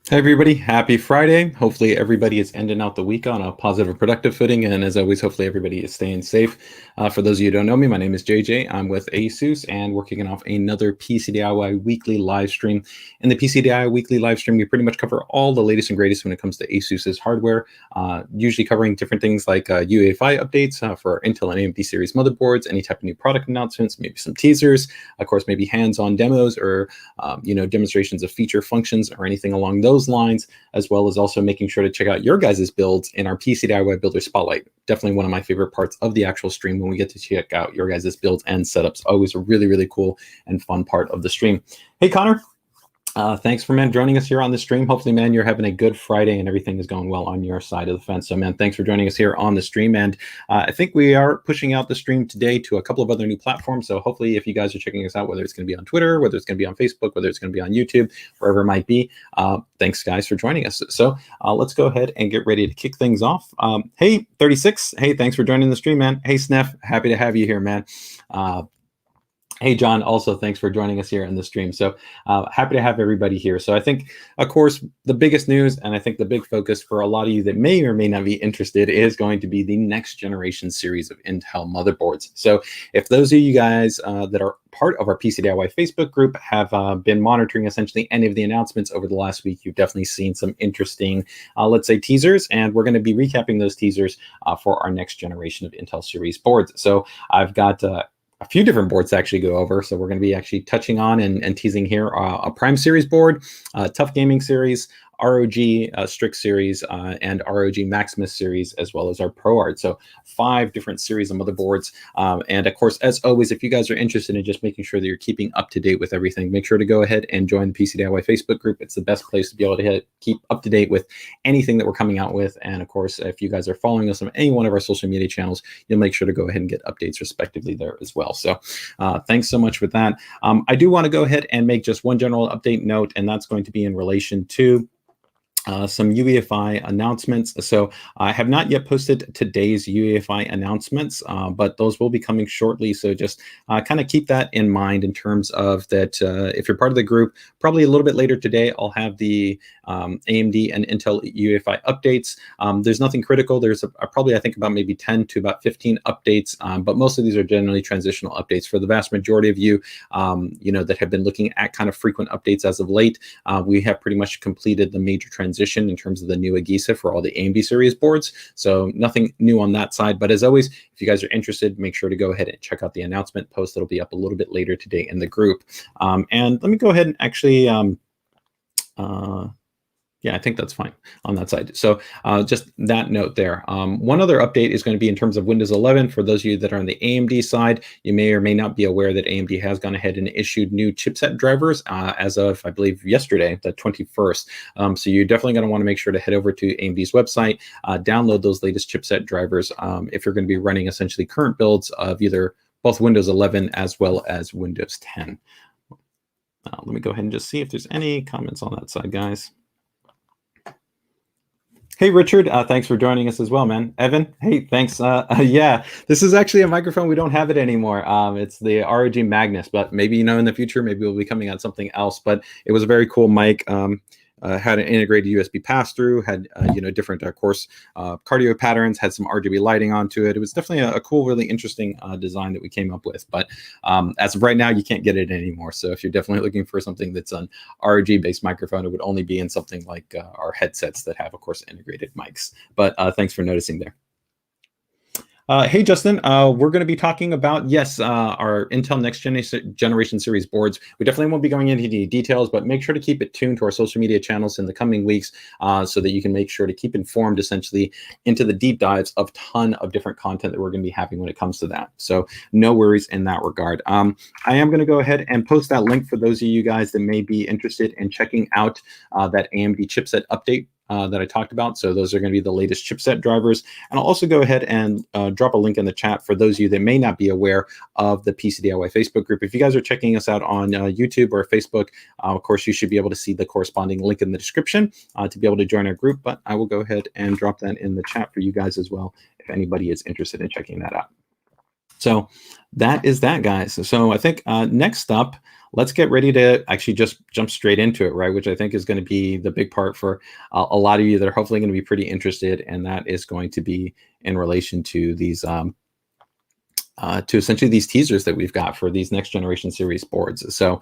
Hey everybody, happy Friday. Hopefully everybody is ending out the week on a positive, productive footing. And as always, hopefully everybody is staying safe. For those of you who don't know me, my name is JJ. I'm with ASUS and we're kicking off another PCDIY weekly live stream. In the PCDIY weekly live stream, we pretty much cover all the latest and greatest when it comes to ASUS's hardware, usually covering different things like Uefi updates for Intel and AMD series motherboards, any type of new product announcements, maybe some teasers, of course, maybe hands-on demos or demonstrations of feature functions or anything along those lines, as well as also making sure to check out your guys' builds in our PCDIY Builder Spotlight. Definitely one of my favorite parts of the actual stream when we get to check out your guys' builds and setups. Always a really, really cool and fun part of the stream. Hey, Connor. Thanks for, man, joining us here on the stream. Hopefully, man, you're having a good Friday and everything is going well on your side of the fence. So, man, thanks for joining us here on the stream. And I think we are pushing out the stream today to a couple of other new platforms. So hopefully, if you guys are checking us out, whether it's going to be on Twitter, whether it's going to be on Facebook, whether it's going to be on YouTube, wherever it might be, thanks, guys, for joining us. So let's go ahead and get ready to kick things off. Hey, 36. Hey, thanks for joining the stream, man. Hey, Sneff, happy to have you here, man. Hey, John, also thanks for joining us here in the stream. So happy to have everybody here. So I think, of course, the biggest news, and I think the big focus for a lot of you that may or may not be interested, is going to be the next generation series of Intel motherboards. So if those of you guys that are part of our PCDIY Facebook group have been monitoring essentially any of the announcements over the last week, you've definitely seen some interesting, let's say, teasers, and we're going to be recapping those teasers for our next generation of Intel series boards. So I've got a few different boards to actually go over. So we're going to be actually touching on and teasing here a Prime Series board, TUF Gaming Series, ROG STRIX Series, and ROG MAXIMUS Series, as well as our ProArt. So 5 different series of motherboards. And of course, as always, if you guys are interested in just making sure that you're keeping up to date with everything, make sure to go ahead and join the PCDIY Facebook group. It's the best place to be able to keep up to date with anything that we're coming out with. And of course, if you guys are following us on any one of our social media channels, you'll make sure to go ahead and get updates respectively there as well. So thanks so much for that. I do want to go ahead and make just one general update note, and that's going to be in relation to some Uefi announcements. So I have not yet posted today's Uefi announcements, but those will be coming shortly. So just kind of keep that in mind in terms of that. If you're part of the group, probably a little bit later today, I'll have the AMD and Intel Uefi updates. There's nothing critical. There's probably, I think, about maybe 10 to about 15 updates, but most of these are generally transitional updates. For the vast majority of you, that have been looking at kind of frequent updates as of late, we have pretty much completed the major transition in terms of the new AGISA for all the AMD series boards. So nothing new on that side. But as always, if you guys are interested, make sure to go ahead and check out the announcement post that'll be up a little bit later today in the group. And let me go ahead and actually yeah, I think that's fine on that side. So just that note there. One other update is going to be in terms of Windows 11. For those of you that are on the AMD side, you may or may not be aware that AMD has gone ahead and issued new chipset drivers as of, I believe, yesterday, the 21st. So you're definitely going to want to make sure to head over to AMD's website, download those latest chipset drivers if you're going to be running essentially current builds of either both Windows 11 as well as Windows 10. Let me go ahead and just see if there's any comments on that side, guys. Hey, Richard, thanks for joining us as well, man. Evan, hey, thanks. Yeah, this is actually a microphone. We don't have it anymore. It's the ROG Magnus, but maybe, in the future, maybe we'll be coming out something else. But it was a very cool mic. Had an integrated USB pass-through, had different course cardio patterns, had some RGB lighting onto it. It was definitely a cool, really interesting design that we came up with. But as of right now, you can't get it anymore. So if you're definitely looking for something that's an ROG-based microphone, it would only be in something like our headsets that have, of course, integrated mics. But thanks for noticing there. Hey, Justin, we're going to be talking about, yes, our Intel next generation series boards. We definitely won't be going into the details, but make sure to keep it tuned to our social media channels in the coming weeks so that you can make sure to keep informed essentially into the deep dives of ton of different content that we're going to be having when it comes to that. So no worries in that regard. I am going to go ahead and post that link for those of you guys that may be interested in checking out that AMD chipset update that I talked about. So those are going to be the latest chipset drivers. And I'll also go ahead and drop a link in the chat for those of you that may not be aware of the PCDIY Facebook group. If you guys are checking us out on YouTube or Facebook, of course, you should be able to see the corresponding link in the description to be able to join our group. But I will go ahead and drop that in the chat for you guys as well, if anybody is interested in checking that out. So that is that, guys. So I think next up, let's get ready to actually just jump straight into it, right? Which I think is going to be the big part for a lot of you that are hopefully going to be pretty interested, and that is going to be in relation to these to essentially these teasers that we've got for these next generation series boards. So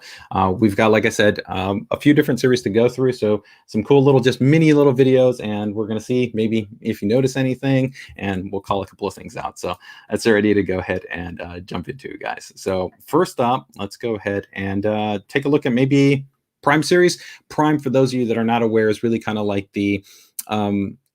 we've got, like I said, a few different series to go through. So some cool little, just mini little videos, and we're going to see maybe if you notice anything, and we'll call a couple of things out. So that's ready to go ahead and jump into it, guys. So first up, let's go ahead and take a look at maybe Prime series. Prime, for those of you that are not aware, is really kind of like the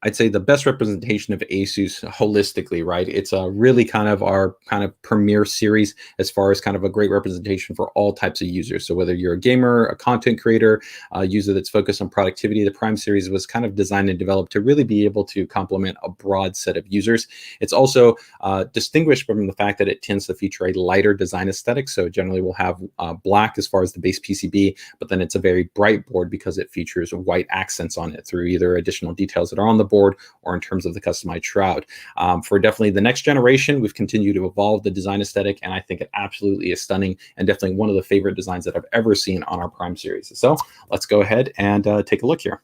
I'd say the best representation of ASUS holistically, right? It's a really kind of our kind of premier series as far as kind of a great representation for all types of users. So whether you're a gamer, a content creator, a user that's focused on productivity, the Prime series was kind of designed and developed to really be able to complement a broad set of users. It's also distinguished from the fact that it tends to feature a lighter design aesthetic. So generally we'll have black as far as the base PCB, but then it's a very bright board because it features white accents on it through either additional details that are on the board or in terms of the customized shroud. For definitely the next generation, we've continued to evolve the design aesthetic, and I think it absolutely is stunning and definitely one of the favorite designs that I've ever seen on our Prime series. So let's go ahead and take a look here.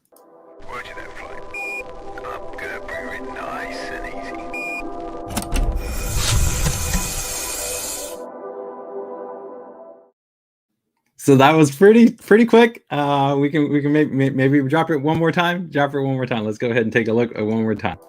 So that was pretty quick. We can maybe drop it one more time. Let's go ahead and take a look at one more time.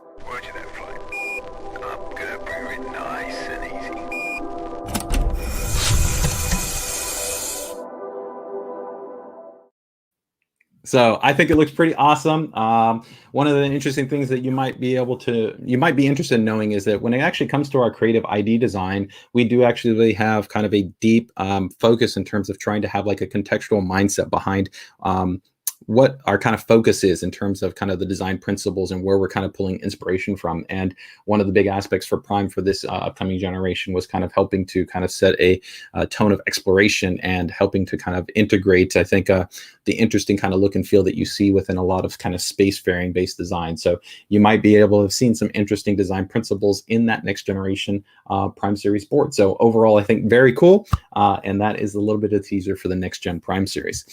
So I think it looks pretty awesome. One of the interesting things that you might be interested in knowing is that when it actually comes to our creative ID design, we do actually really have kind of a deep focus in terms of trying to have like a contextual mindset behind what our kind of focus is in terms of kind of the design principles and where we're kind of pulling inspiration from. And one of the big aspects for Prime for this upcoming generation was kind of helping to kind of set a tone of exploration and helping to kind of integrate, I think, the interesting kind of look and feel that you see within a lot of kind of spacefaring based design. So you might be able to have seen some interesting design principles in that next generation Prime series board. So overall, I think very cool. And that is a little bit of a teaser for the next gen Prime series.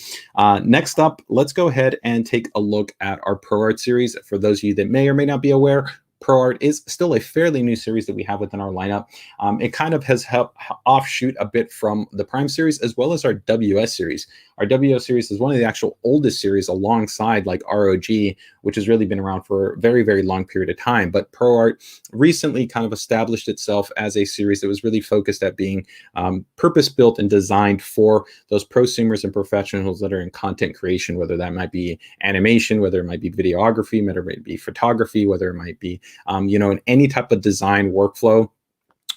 Next up, let's go ahead and take a look at our ProArt series. For those of you that may or may not be aware, ProArt is still a fairly new series that we have within our lineup. It kind of has helped offshoot a bit from the Prime series as well as our WS series. Our WS series is one of the actual oldest series alongside like ROG, which has really been around for a very, very long period of time. But ProArt recently kind of established itself as a series that was really focused at being purpose-built and designed for those prosumers and professionals that are in content creation, whether that might be animation, whether it might be videography, whether it might be photography, whether it might be in any type of design workflow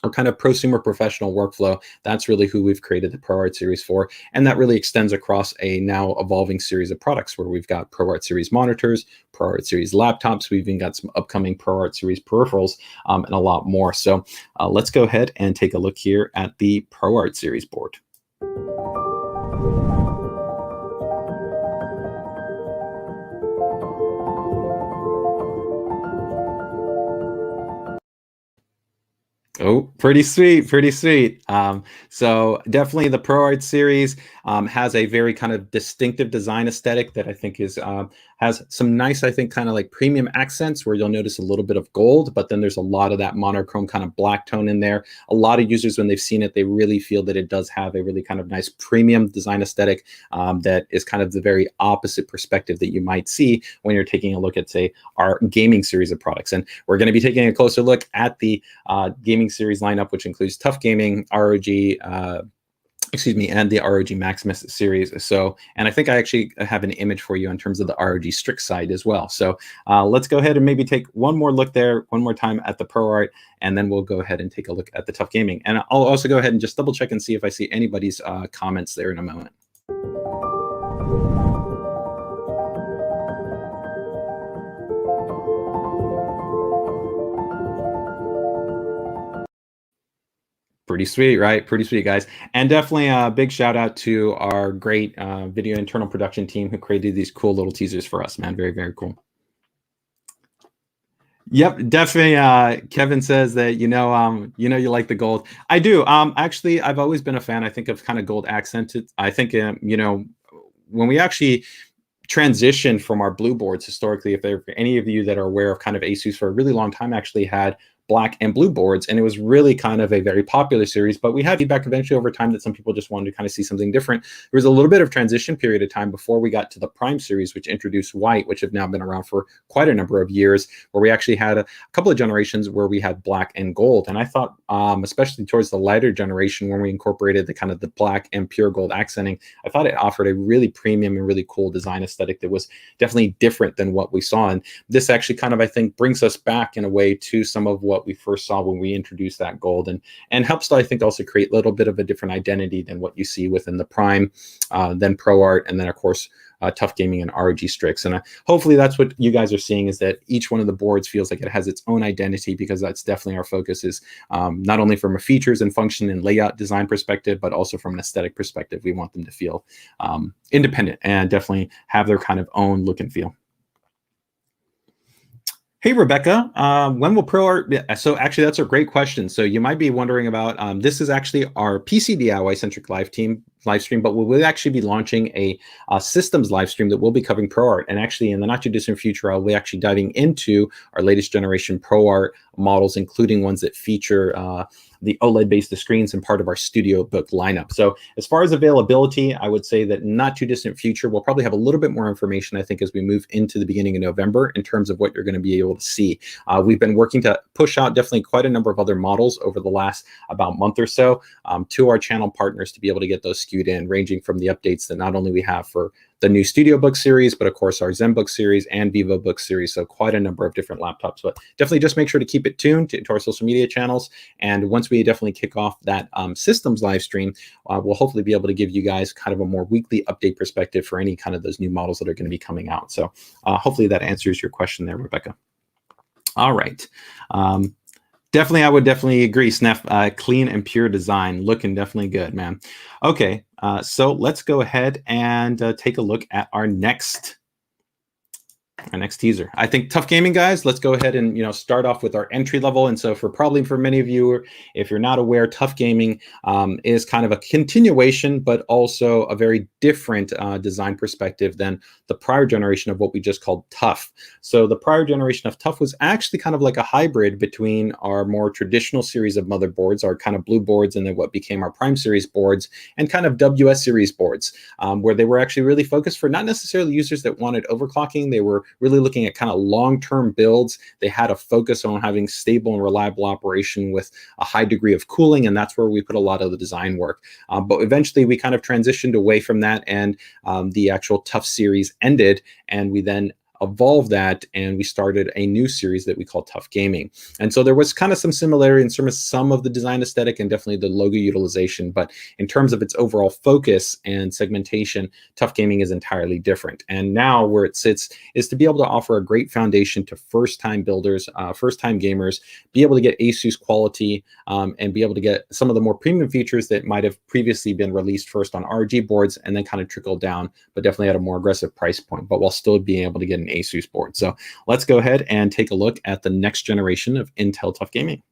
or kind of prosumer professional workflow. That's really who we've created the ProArt series for. And that really extends across a now evolving series of products where we've got ProArt series monitors, ProArt series laptops. We've even got some upcoming ProArt series peripherals and a lot more. So let's go ahead and take a look here at the ProArt series board. Oh, pretty sweet, pretty sweet. So definitely the ProArt series has a very kind of distinctive design aesthetic that I think is has some nice, I think, kind of like premium accents where you'll notice a little bit of gold, but then there's a lot of that monochrome kind of black tone in there. A lot of users, when they've seen it, they really feel that it does have a really kind of nice premium design aesthetic that is kind of the very opposite perspective that you might see when you're taking a look at, say, our gaming series of products. And we're going to be taking a closer look at the gaming series lineup, which includes TUF Gaming, ROG, and the ROG MAXIMUS series. So, and I think I actually have an image for you in terms of the ROG STRIX side as well. So let's go ahead and maybe take one more look there, one more time at the ProArt, and then we'll go ahead and take a look at the TUF Gaming. And I'll also go ahead and just double check and see if I see anybody's comments there in a moment. Pretty sweet, right? Pretty sweet, guys. And definitely a big shout out to our great video internal production team who created these cool little teasers for us, man. Very, very cool. Yep, definitely. Kevin says that you like the gold. I do. Actually, I've always been a fan. I think of kind of gold accented. I think when we actually transition from our blue boards historically, if there any of you that are aware of kind of ASUS for a really long time actually had black and blue boards, and it was really kind of a very popular series, but we had feedback eventually over time that some people just wanted to kind of see something different. There was a little bit of transition period of time before we got to the Prime series, which introduced white, which have now been around for quite a number of years, where we actually had a couple of generations where we had black and gold. And I thought, especially towards the lighter generation, when we incorporated the kind of the black and pure gold accenting, I thought it offered a really premium and really cool design aesthetic that was definitely different than what we saw. And this actually kind of, I think, brings us back in a way to some of what we first saw when we introduced that gold, and helps to, I think, also create a little bit of a different identity than what you see within the Prime, then ProArt, and then of course TUF Gaming and ROG Strix. And hopefully that's what you guys are seeing, is that each one of the boards feels like it has its own identity, because that's definitely our focus, is not only from a features and function and layout design perspective, but also from an aesthetic perspective. We want them to feel independent and definitely have their kind of own look and feel. Hey, Rebecca, when will ProArt? So actually, that's a great question. So you might be wondering about, this is actually our PC DIY centric live stream, but we'll actually be launching a systems live stream that will be covering ProArt. And actually, in the not too distant future, I'll be actually diving into our latest generation ProArt models, including ones that feature the OLED-based screens and part of our studio book lineup. So as far as availability, I would say that not too distant future, we'll probably have a little bit more information, I think, as we move into the beginning of November in terms of what you're going to be able to see. We've been working to push out definitely quite a number of other models over the last about month or so to our channel partners to be able to get those skewed in, ranging from the updates that not only we have for the new Studio Book series, but of course our ZenBook series and VivoBook series. So quite a number of different laptops, but definitely just make sure to keep it tuned to our social media channels. And once we definitely kick off that systems live stream, we'll hopefully be able to give you guys kind of a more weekly update perspective for any kind of those new models that are going to be coming out. So hopefully that answers your question there, Rebecca. All right. Definitely, I would definitely agree, Snef. Clean and pure design, looking definitely good, man. Okay, so let's go ahead and take a look at our next teaser. I think TUF Gaming, guys, let's go ahead and start off with our entry level. And so for many of you, if you're not aware, TUF Gaming is kind of a continuation, but also a very different design perspective than the prior generation of what we just called TUF. So the prior generation of TUF was actually kind of like a hybrid between our more traditional series of motherboards, our kind of blue boards, and then what became our Prime series boards, and kind of WS series boards, where they were actually really focused for not necessarily users that wanted overclocking. They were really looking at kind of long-term builds. They had a focus on having stable and reliable operation with a high degree of cooling, and that's where we put a lot of the design work. But eventually we kind of transitioned away from that, and the actual TUF series ended, and we then evolved that, and we started a new series that we call TUF Gaming. And so there was kind of some similarity in terms of some of the design aesthetic and definitely the logo utilization, but in terms of its overall focus and segmentation, TUF Gaming is entirely different. And now where it sits is to be able to offer a great foundation to first-time builders, first-time gamers, be able to get ASUS quality, and be able to get some of the more premium features that might have previously been released first on ROG boards and then kind of trickle down, but definitely at a more aggressive price point, but while still being able to get an ASUS board. So let's go ahead and take a look at the next generation of Intel TUF Gaming.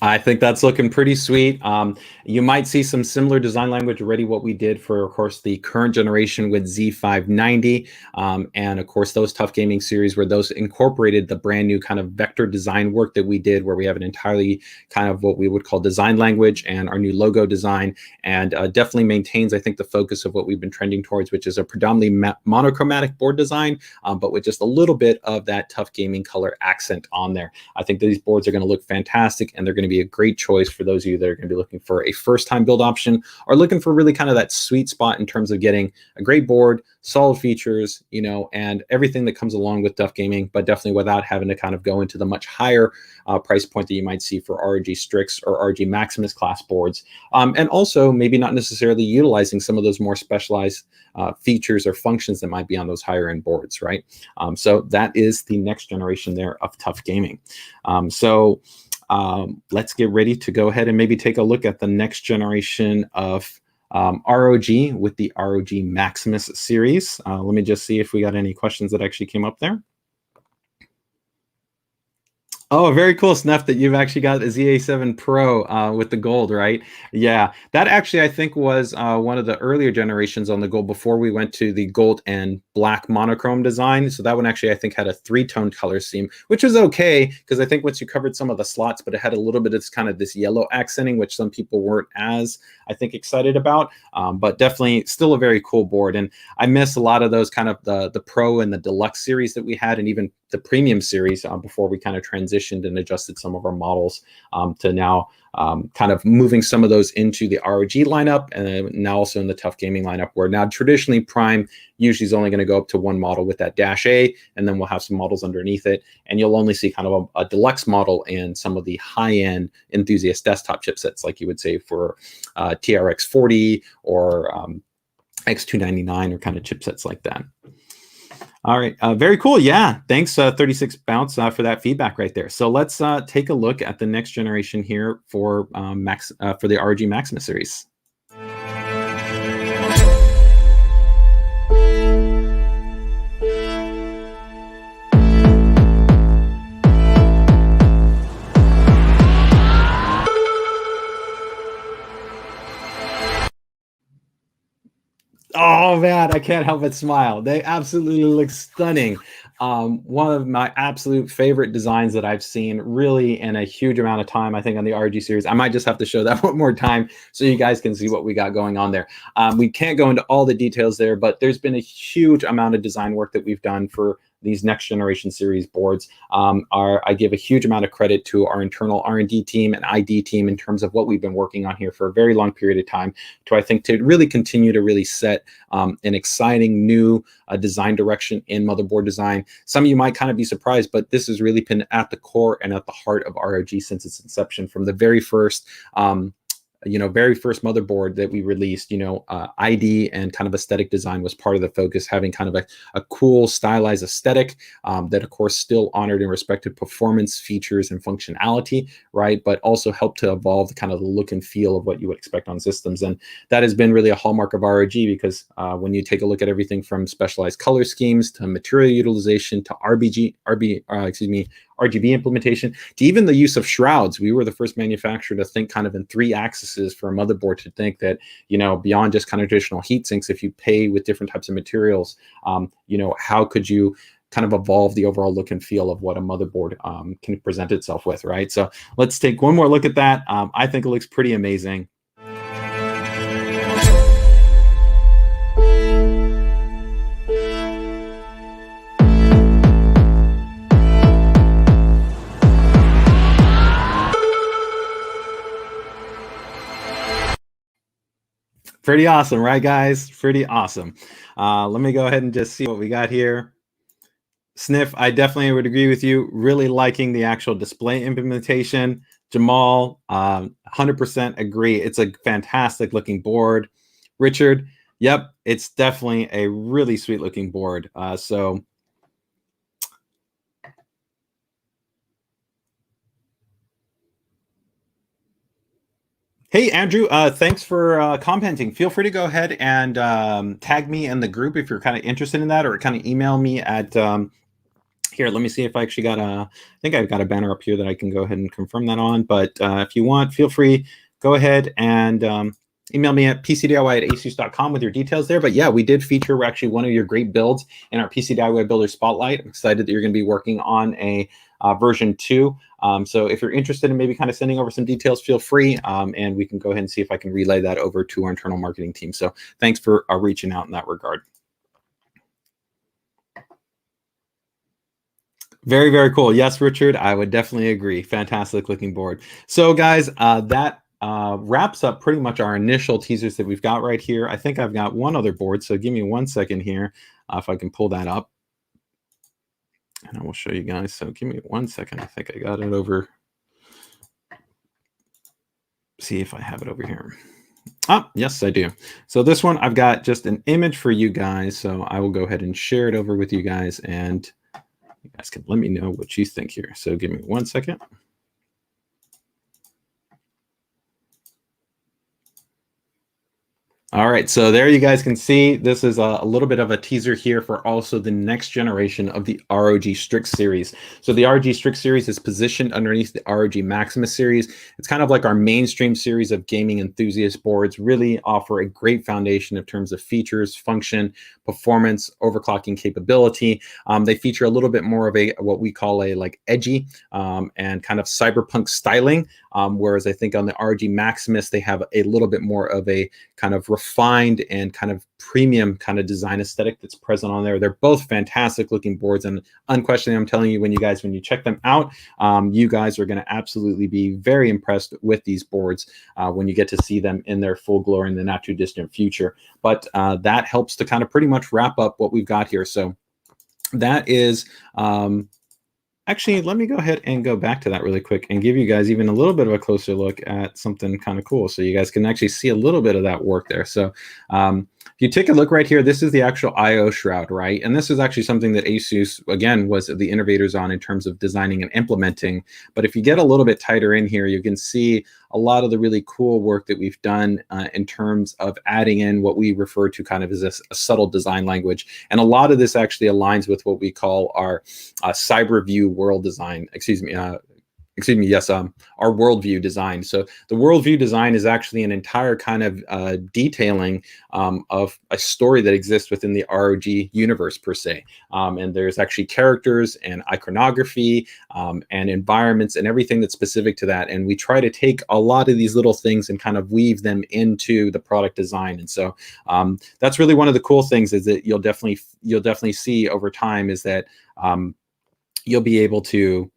I think that's looking pretty sweet. You might see some similar design language already, what we did for, of course, the current generation with Z590. And of course, those TUF Gaming series where those incorporated the brand new kind of vector design work that we did, where we have an entirely kind of what we would call design language and our new logo design, and definitely maintains, I think, the focus of what we've been trending towards, which is a predominantly monochromatic board design, but with just a little bit of that TUF Gaming color accent on there. I think these boards are going to look fantastic, and they're going to be be a great choice for those of you that are going to be looking for a first-time build option or looking for really kind of that sweet spot in terms of getting a great board, solid features, you know, and everything that comes along with TUF Gaming, but definitely without having to kind of go into the much higher price point that you might see for ROG Strix or ROG Maximus class boards. And also maybe not necessarily utilizing some of those more specialized features or functions that might be on those higher end boards, right? So that is the next generation there of TUF Gaming. Let's get ready to go ahead and maybe take a look at the next generation of ROG with the ROG Maximus series. Let me just see if we got any questions that actually came up there. Oh, very cool, Snuff, that you've actually got a ZA7 Pro with the gold, right? Yeah, that actually I think was one of the earlier generations on the gold before we went to the gold and black monochrome design. So that one actually I think had a 3-tone color scheme, which was okay because I think once you covered some of the slots, but it had a little bit of this kind of this yellow accenting, which some people weren't as, I think, excited about. But definitely still a very cool board. And I miss a lot of those kind of the Pro and the Deluxe series that we had, and even the Premium series before we kind of transitioned and adjusted some of our models to now kind of moving some of those into the ROG lineup, and now also in the TUF Gaming lineup, where now traditionally Prime usually is only going to go up to one model with that Dash A, and then we'll have some models underneath it, and you'll only see kind of a deluxe model and some of the high-end enthusiast desktop chipsets, like you would say for TRX 40 or X299 or kind of chipsets like that. All right, very cool. Yeah, thanks 36 Bounce for that feedback right there. So let's take a look at the next generation here for the ROG Maximus series. Oh man, I can't help but smile. They absolutely look stunning. One of my absolute favorite designs that I've seen really in a huge amount of time, I think, on the ROG series. I might just have to show that one more time so you guys can see what we got going on there. We can't go into all the details there, but there's been a huge amount of design work that we've done for these next generation series boards. I give a huge amount of credit to our internal R&D team and ID team in terms of what we've been working on here for a very long period of time to, I think, to really continue to really set an exciting new design direction in motherboard design. Some of you might kind of be surprised, but this has really been at the core and at the heart of ROG since its inception. From the very first very first motherboard that we released, ID and kind of aesthetic design was part of the focus, having kind of a cool stylized aesthetic that of course still honored and respected performance, features, and functionality, right? But also helped to evolve the kind of the look and feel of what you would expect on systems. And that has been really a hallmark of ROG because when you take a look at everything from specialized color schemes to material utilization to RGB implementation, to even the use of shrouds. We were the first manufacturer to think kind of in 3 axes for a motherboard, to think that, beyond just kind of traditional heat sinks, if you pay with different types of materials, how could you kind of evolve the overall look and feel of what a motherboard can present itself with, right? So let's take one more look at that. I think it looks pretty amazing. Pretty awesome, right, guys? Pretty awesome. Let me go ahead and just see what we got here. Sniff, I definitely would agree with you. Really liking the actual display implementation. Jamal, 100% agree. It's a fantastic looking board. Richard, yep, it's definitely a really sweet looking board. Hey, Andrew, thanks for commenting. Feel free to go ahead and tag me in the group if you're kind of interested in that, or kind of email me at, here, let me see if I actually got I think I've got a banner up here that I can go ahead and confirm that on. But if you want, feel free, go ahead and email me at PCDIY@asus.com with your details there. But yeah, we did feature actually one of your great builds in our PCDIY Builder Spotlight. I'm excited that you're going to be working on a version 2. So if you're interested in maybe kind of sending over some details, feel free, and we can go ahead and see if I can relay that over to our internal marketing team. So thanks for reaching out in that regard. Very, very cool. Yes, Richard, I would definitely agree. Fantastic looking board. So guys, that wraps up pretty much our initial teasers that we've got right here. I think I've got one other board, so give me 1 second here if I can pull that up. And I will show you guys. So give me 1 second. I think I got it over. See if I have it over here. Ah, yes, I do. So this one, I've got just an image for you guys. So I will go ahead and share it over with you guys, and you guys can let me know what you think here. So give me 1 second. All right, so there you guys can see this is a little bit of a teaser here for also the next generation of the ROG Strix series. So the ROG Strix series is positioned underneath the ROG MAXIMUS series. It's kind of like our mainstream series of gaming enthusiast boards, really offer a great foundation in terms of features, function, performance, overclocking capability. They feature a little bit more of a what we call a like edgy and kind of cyberpunk styling, whereas I think on the ROG MAXIMUS they have a little bit more of a kind of refined and kind of premium kind of design aesthetic that's present on there. They're both fantastic looking boards, and unquestionably, I'm telling you, when you check them out, you guys are going to absolutely be very impressed with these boards when you get to see them in their full glory in the not too distant future. But that helps to kind of pretty much wrap up what we've got here. So that is actually, let me go ahead and go back to that really quick and give you guys even a little bit of a closer look at something kind of cool, so you guys can actually see a little bit of that work there. So if you take a look right here, this is the actual I/O shroud, right? And this is actually something that ASUS, again, was the innovators on in terms of designing and implementing. But if you get a little bit tighter in here, you can see a lot of the really cool work that we've done in terms of adding in what we refer to kind of as a subtle design language. And a lot of this actually aligns with what we call our cyber view world design, our worldview design. So the worldview design is actually an entire kind of detailing of a story that exists within the ROG universe per se. And there's actually characters and iconography and environments and everything that's specific to that. And we try to take a lot of these little things and kind of weave them into the product design. And so that's really one of the cool things is that you'll definitely see over time is that you'll be able to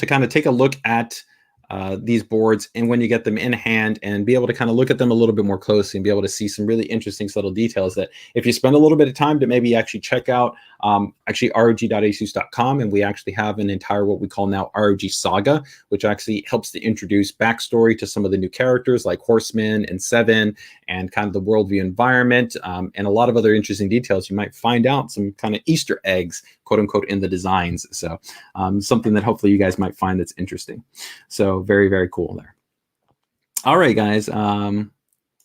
kind of take a look at these boards, and when you get them in hand, and be able to kind of look at them a little bit more closely and be able to see some really interesting subtle details that if you spend a little bit of time to maybe actually check out actually rog.asus.com, and we actually have an entire what we call now ROG Saga, which actually helps to introduce backstory to some of the new characters like Horseman and Seven, and kind of the worldview environment, and a lot of other interesting details. You might find out some kind of Easter eggs, quote unquote, in the designs. So something that hopefully you guys might find that's interesting. So very, very cool there. All right, guys.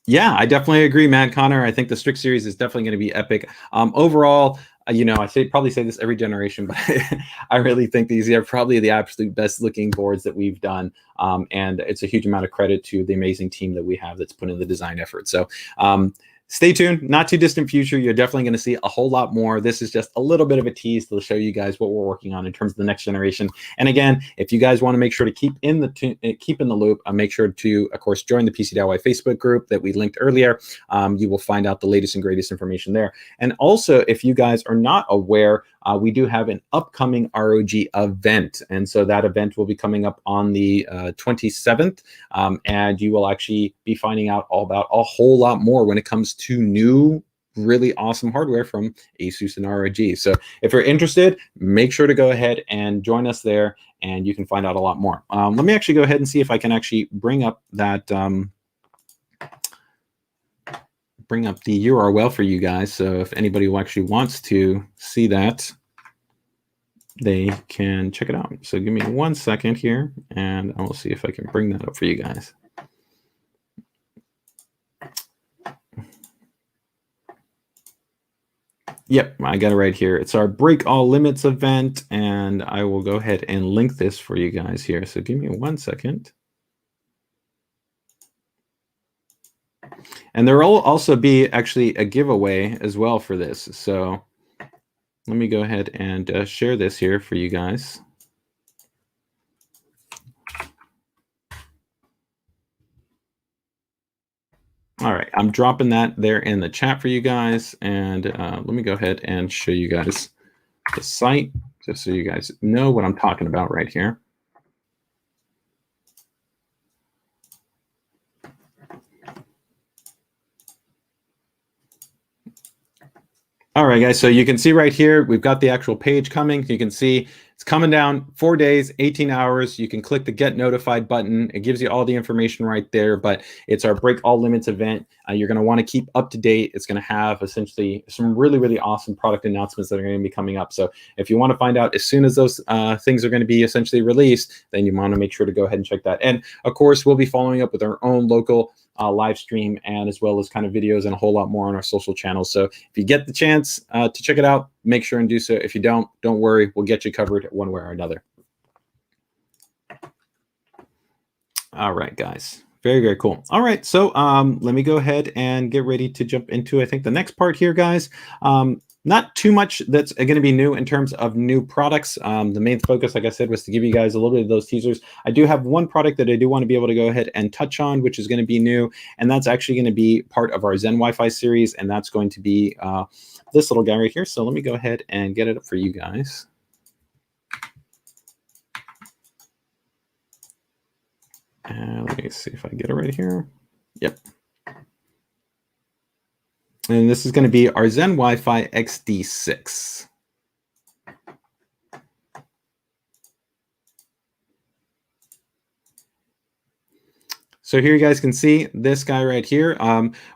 Yeah, I definitely agree, Matt Connor. I think the Strix series is definitely going to be epic. Overall, I probably say this every generation, but I really think these are probably the absolute best looking boards that we've done. And it's a huge amount of credit to the amazing team that we have that's put in the design effort. So stay tuned. Not too distant future, you're definitely going to see a whole lot more. This is just a little bit of a tease to show you guys what we're working on in terms of the next generation. And again, if you guys want to make sure to keep in the loop, make sure to, of course, join the PCDIY Facebook group that we linked earlier. You will find out the latest and greatest information there. And also, if you guys are not aware, we do have an upcoming ROG event. And so that event will be coming up on the 27th. And you will actually be finding out all about a whole lot more when it comes to new, really awesome hardware from ASUS and ROG. So if you're interested, make sure to go ahead and join us there, and you can find out a lot more. Let me actually go ahead and see if I can actually bring up that bring up the URL for you guys. So if anybody who actually wants to see that, they can check it out. So give me 1 second here, and I will see if I can bring that up for you guys. Yep, I got it right here. It's our Break All Limits event, and I will go ahead and link this for you guys here. So give me 1 second. And there will also be actually a giveaway as well for this. So let me go ahead and share this here for you guys. All right, I'm dropping that there in the chat for you guys. And let me go ahead and show you guys the site. just so you guys know what I'm talking about right here. All right, guys, so you can see right here, we've got the actual page coming. You can see it's coming down 4 days, 18 hours. You can click the Get Notified button. It gives you all the information right there, but it's our Break All Limits event. You're going to want to keep up to date. It's going to have essentially some really, really awesome product announcements that are going to be coming up. So if you want to find out as soon as those things are going to be essentially released, then you want to make sure to go ahead and check that. And of course, we'll be following up with our own local live stream, and as well as kind of videos and a whole lot more on our social channels. So if you get the chance to check it out, make sure and do so. If you don't worry, we'll get you covered one way or another. All right, guys. Very, very cool. All right, so let me go ahead and get ready to jump into, I think, the next part here, guys. Not too much that's going to be new in terms of new products. The main focus, like I said, was to give you guys a little bit of those teasers. I do have one product that I do want to be able to go ahead and touch on, which is going to be new, and that's actually going to be part of our ZenWiFi series, and that's going to be this little guy right here. So let me go ahead and get it up for you guys. And let me see if I get it right here. Yep. And this is going to be our ZenWiFi XD6. So here you guys can see this guy right here.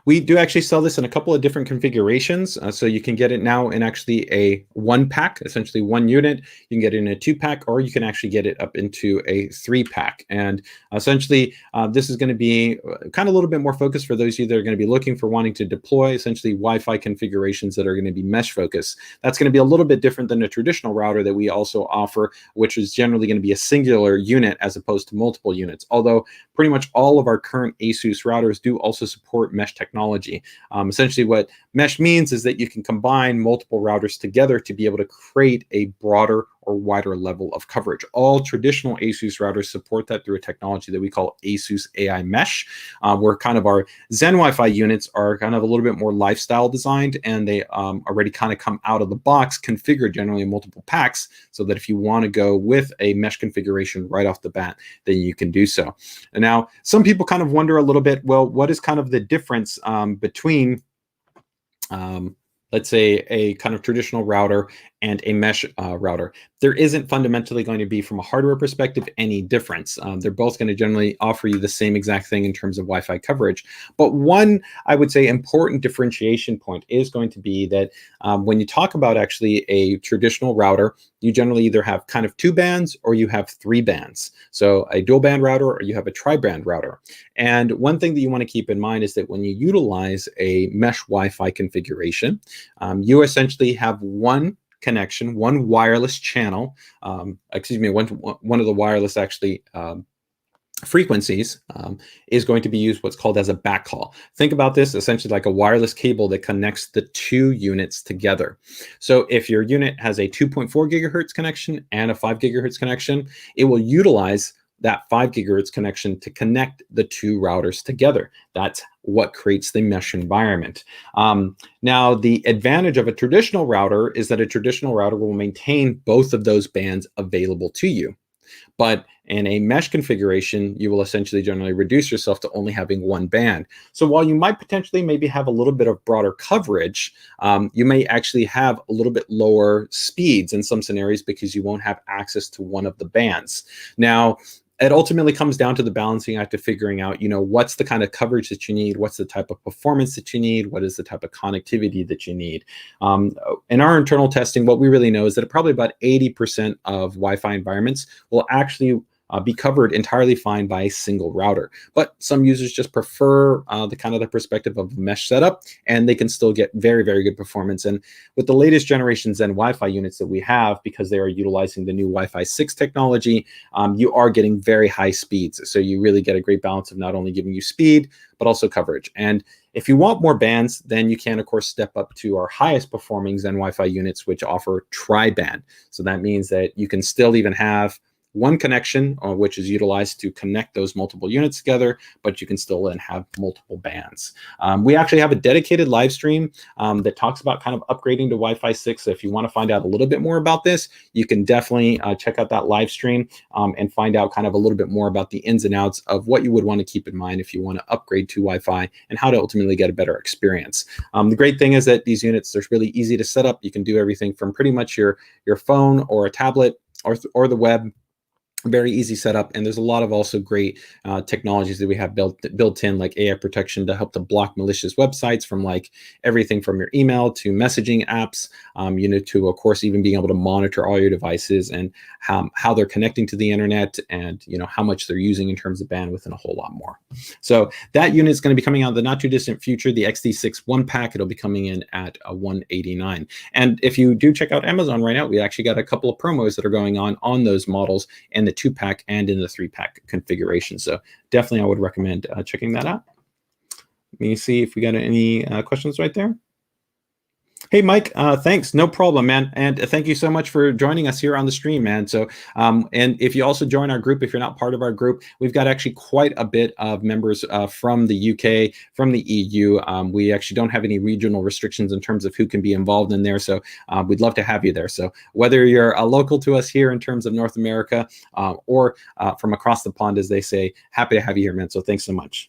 We do actually sell this in a couple of different configurations. So you can get it now in actually a 1-pack, essentially 1 unit. You can get it in a 2-pack, or you can actually get it up into a 3-pack. And essentially, this is going to be kind of a little bit more focused for those of you that are going to be looking for wanting to deploy essentially Wi-Fi configurations that are going to be mesh focused. That's going to be a little bit different than a traditional router that we also offer, which is generally going to be a singular unit as opposed to multiple units. Although pretty much all of our current ASUS routers do also support mesh technology. Essentially what mesh means is that you can combine multiple routers together to be able to create a broader or wider level of coverage. All traditional ASUS routers support that through a technology that we call ASUS AI Mesh, where kind of our ZenWiFi units are kind of a little bit more lifestyle designed, and they already kind of come out of the box configured generally in multiple packs, so that if you want to go with a mesh configuration right off the bat, then you can do so. And now some people kind of wonder a little bit, well, what is kind of the difference between let's say a kind of traditional router and a mesh router? There isn't fundamentally going to be, from a hardware perspective, any difference. They're both going to generally offer you the same exact thing in terms of Wi-Fi coverage. But one, I would say, important differentiation point is going to be that when you talk about actually a traditional router, you generally either have kind of 2 bands or you have 3 bands. So a dual band router or you have a tri-band router. And one thing that you want to keep in mind is that when you utilize a mesh Wi-Fi configuration, you essentially have one connection, one wireless channel, one of the wireless actually frequencies is going to be used what's called as a backhaul. Think about this essentially like a wireless cable that connects the 2 units together. So if your unit has a 2.4 gigahertz connection and a 5 gigahertz connection, it will utilize that 5 gigahertz connection to connect the 2 routers together. That's what creates the mesh environment. Now, the advantage of a traditional router is that a traditional router will maintain both of those bands available to you. But in a mesh configuration, you will essentially generally reduce yourself to only having 1 band. So while you might potentially maybe have a little bit of broader coverage, you may actually have a little bit lower speeds in some scenarios because you won't have access to one of the bands. Now, it ultimately comes down to the balancing act of figuring out, what's the kind of coverage that you need, what's the type of performance that you need, what is the type of connectivity that you need. In our internal testing, what we really know is that probably about 80% of Wi-Fi environments will actually be covered entirely fine by a single router. But some users just prefer the perspective of a mesh setup, and they can still get very, very good performance. And with the latest generation ZenWiFi units that we have, because they are utilizing the new Wi-Fi 6 technology, you are getting very high speeds. So you really get a great balance of not only giving you speed, but also coverage. And if you want more bands, then you can, of course, step up to our highest performing ZenWiFi units, which offer tri-band. So that means that you can still even have one connection, which is utilized to connect those multiple units together, but you can still then have multiple bands. We actually have a dedicated live stream that talks about kind of upgrading to Wi-Fi 6. So if you want to find out a little bit more about this, you can definitely check out that live stream and find out kind of a little bit more about the ins and outs of what you would want to keep in mind if you want to upgrade to Wi-Fi and how to ultimately get a better experience. The great thing is that these units, they're really easy to set up. You can do everything from pretty much your phone or a tablet or the web. Very easy setup, and there's a lot of also great technologies that we have built in, like AI protection to help to block malicious websites from like everything from your email to messaging apps, to of course even being able to monitor all your devices and how they're connecting to the internet, and how much they're using in terms of bandwidth, and a whole lot more. So that unit is going to be coming out in the not too distant future. The XT6 1 pack, it'll be coming in at $189. And if you do check out Amazon right now, we actually got a couple of promos that are going on those models, and the 2-pack and in the 3-pack configuration. So definitely I would recommend checking that out. Let me see if we got any questions right there. Hey, Mike, thanks. No problem, man. And thank you so much for joining us here on the stream, man. So, and if you also join our group, if you're not part of our group, we've got actually quite a bit of members from the UK, from the EU. We actually don't have any regional restrictions in terms of who can be involved in there. So we'd love to have you there. So whether you're local to us here in terms of North America or from across the pond, as they say, happy to have you here, man. So thanks so much.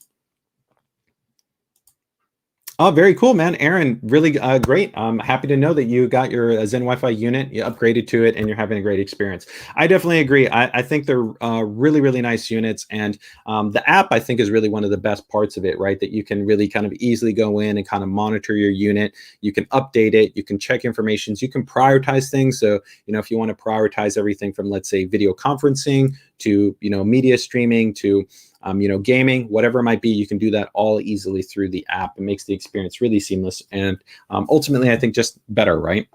Oh, very cool, man. Aaron, really great. I'm happy to know that you got your ZenWiFi unit, you upgraded to it, and you're having a great experience. I definitely agree. I think they're really, really nice units. And the app, I think, is really one of the best parts of it, right? That you can really kind of easily go in and kind of monitor your unit. You can update it. You can check information. You can prioritize things. So, if you want to prioritize everything from, let's say, video conferencing to, media streaming to gaming, whatever it might be, you can do that all easily through the app. It makes the experience really seamless and ultimately, I think, just better, right?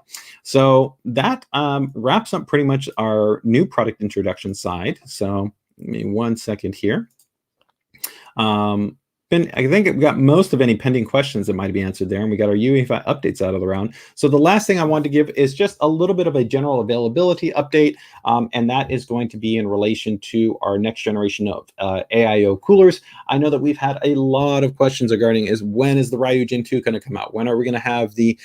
So that wraps up pretty much our new product introduction side. So give me 1 second here. I think we've got most of any pending questions that might be answered there, and we got our Uefi updates out of the round. So the last thing I wanted to give is just a little bit of a general availability update, and that is going to be in relation to our next generation of AIO coolers. I know that we've had a lot of questions regarding when is the Ryujin 2 going to come out? When are we going to have the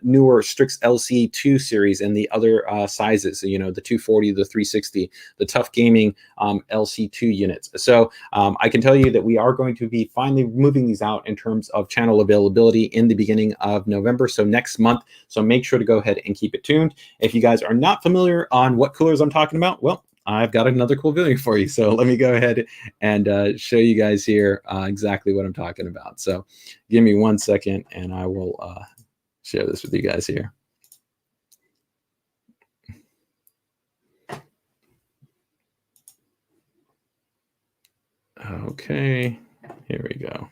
newer Strix LC2 series and the other sizes, the 240, the 360, the TUF Gaming LC2 units? So I can tell you that we are going to be finally moving these out in terms of channel availability in the beginning of November, so next month. So make sure to go ahead and keep it tuned. If you guys are not familiar on what coolers I'm talking about, well, I've got another cool video for you. So let me go ahead and show you guys here exactly what I'm talking about. So give me 1 second and I will share this with you guys here. Okay, here we go.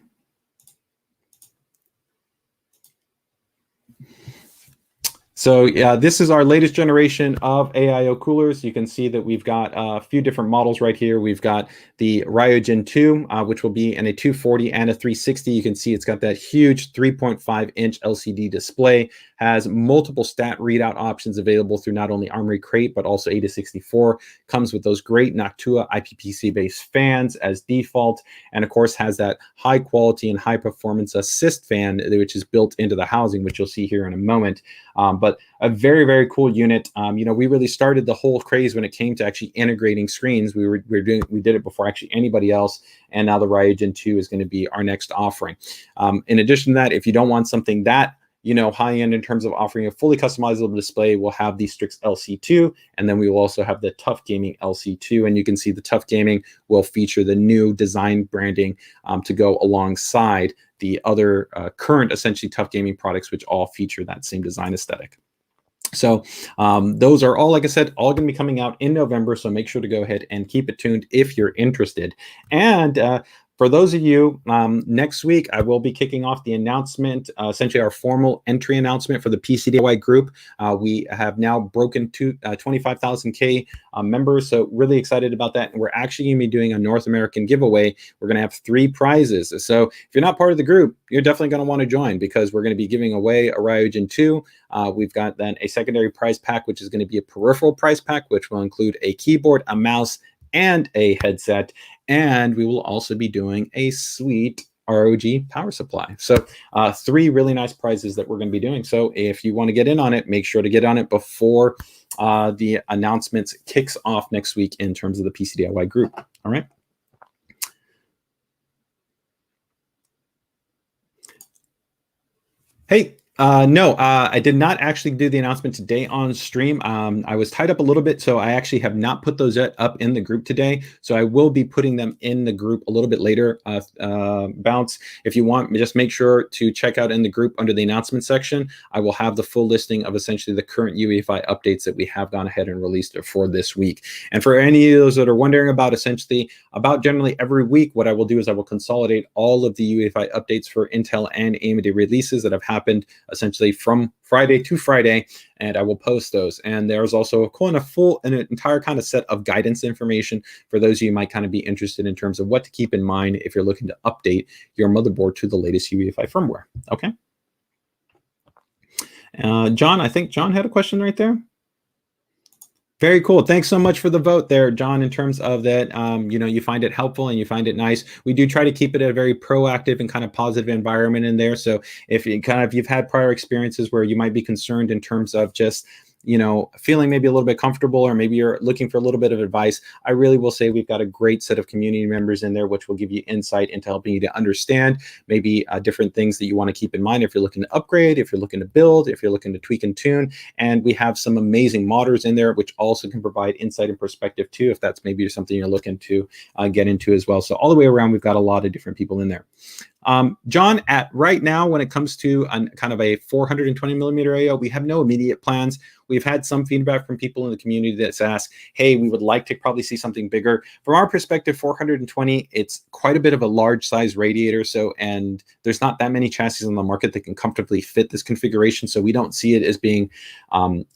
So yeah, this is our latest generation of AIO coolers. You can see that we've got a few different models right here. We've got the Ryujin 2, which will be in a 240 and a 360. You can see it's got that huge 3.5-inch LCD display, has multiple stat readout options available through not only Armory Crate, but also AIDA64. Comes with those great Noctua IPPC-based fans as default, and of course has that high quality and high performance assist fan, which is built into the housing, which you'll see here in a moment. But a very, very cool unit. We really started the whole craze when it came to actually integrating screens. We did it before actually anybody else, and now the Ryujin 2 is going to be our next offering. In addition to that, if you don't want something that high end in terms of offering a fully customizable display, we'll have the Strix LC2, and then we will also have the TUF Gaming LC2. And you can see the TUF Gaming will feature the new design branding to go alongside the other current essentially TUF Gaming products, which all feature that same design aesthetic. So those are all, like I said, all going to be coming out in November. So make sure to go ahead and keep it tuned if you're interested. And For those of you, next week, I will be kicking off the announcement, essentially our formal entry announcement for the PCDIY group. We have now broken 25,000K members, so really excited about that. And we're actually going to be doing a North American giveaway. We're going to have 3 prizes. So if you're not part of the group, you're definitely going to want to join, because we're going to be giving away a Ryujin 2. We've got then a secondary prize pack, which is going to be a peripheral prize pack, which will include a keyboard, a mouse, and a headset. And we will also be doing a sweet ROG power supply. So 3 really nice prizes that we're going to be doing. So if you want to get in on it, make sure to get on it before the announcements kicks off next week in terms of the PCDIY group. All right. Hey. No, I did not actually do the announcement today on stream. I was tied up a little bit, so I actually have not put those up in the group today. So I will be putting them in the group a little bit later. Bounce, if you want, just make sure to check out in the group under the announcement section. I will have the full listing of essentially the current UEFI updates that we have gone ahead and released for this week. And for any of those that are wondering about generally every week, what I will do is I will consolidate all of the UEFI updates for Intel and AMD releases that have happened essentially from Friday to Friday, and I will post those. And there's also an entire kind of set of guidance information for those of you who might kind of be interested in terms of what to keep in mind if you're looking to update your motherboard to the latest UEFI firmware. Okay. John, I think John had a question right there. Very cool. Thanks so much for the vote there, John, in terms of that, you find it helpful and you find it nice. We do try to keep it a very proactive and kind of positive environment in there. So if you've had prior experiences where you might be concerned in terms of just feeling maybe a little bit comfortable, or maybe you're looking for a little bit of advice, I really will say we've got a great set of community members in there, which will give you insight into helping you to understand maybe different things that you want to keep in mind if you're looking to upgrade, if you're looking to build, if you're looking to tweak and tune. And we have some amazing modders in there, which also can provide insight and perspective too, if that's maybe something you're looking to get into as well. So all the way around, we've got a lot of different people in there. John, at right now, when it comes to kind of a 420 millimeter AO, we have no immediate plans. We've had some feedback from people in the community that's asked, hey, we would like to probably see something bigger. From our perspective, 420, it's quite a bit of a large size radiator. And there's not that many chassis on the market that can comfortably fit this configuration. So we don't see it as being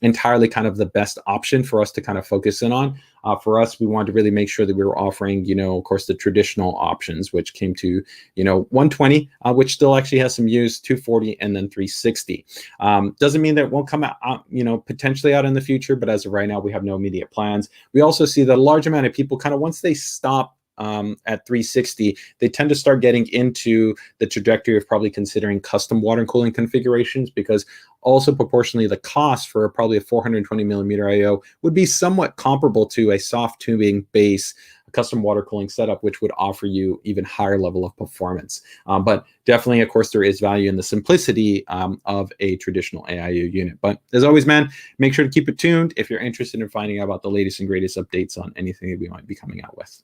entirely kind of the best option for us to kind of focus in on. For us, we wanted to really make sure that we were offering, of course, the traditional options, which came to, 120, which still actually has some use, 240, and then 360. Doesn't mean that it won't come out, potentially out in the future, but as of right now, we have no immediate plans. We also see that a large amount of people kind of, once they stop at 360, they tend to start getting into the trajectory of probably considering custom water and cooling configurations, because also proportionally the cost for probably a 420 millimeter IO would be somewhat comparable to a soft tubing base custom water cooling setup, which would offer you even higher level of performance. But definitely, of course, there is value in the simplicity of a traditional AIU unit. But as always, man, make sure to keep it tuned if you're interested in finding out about the latest and greatest updates on anything that we might be coming out with.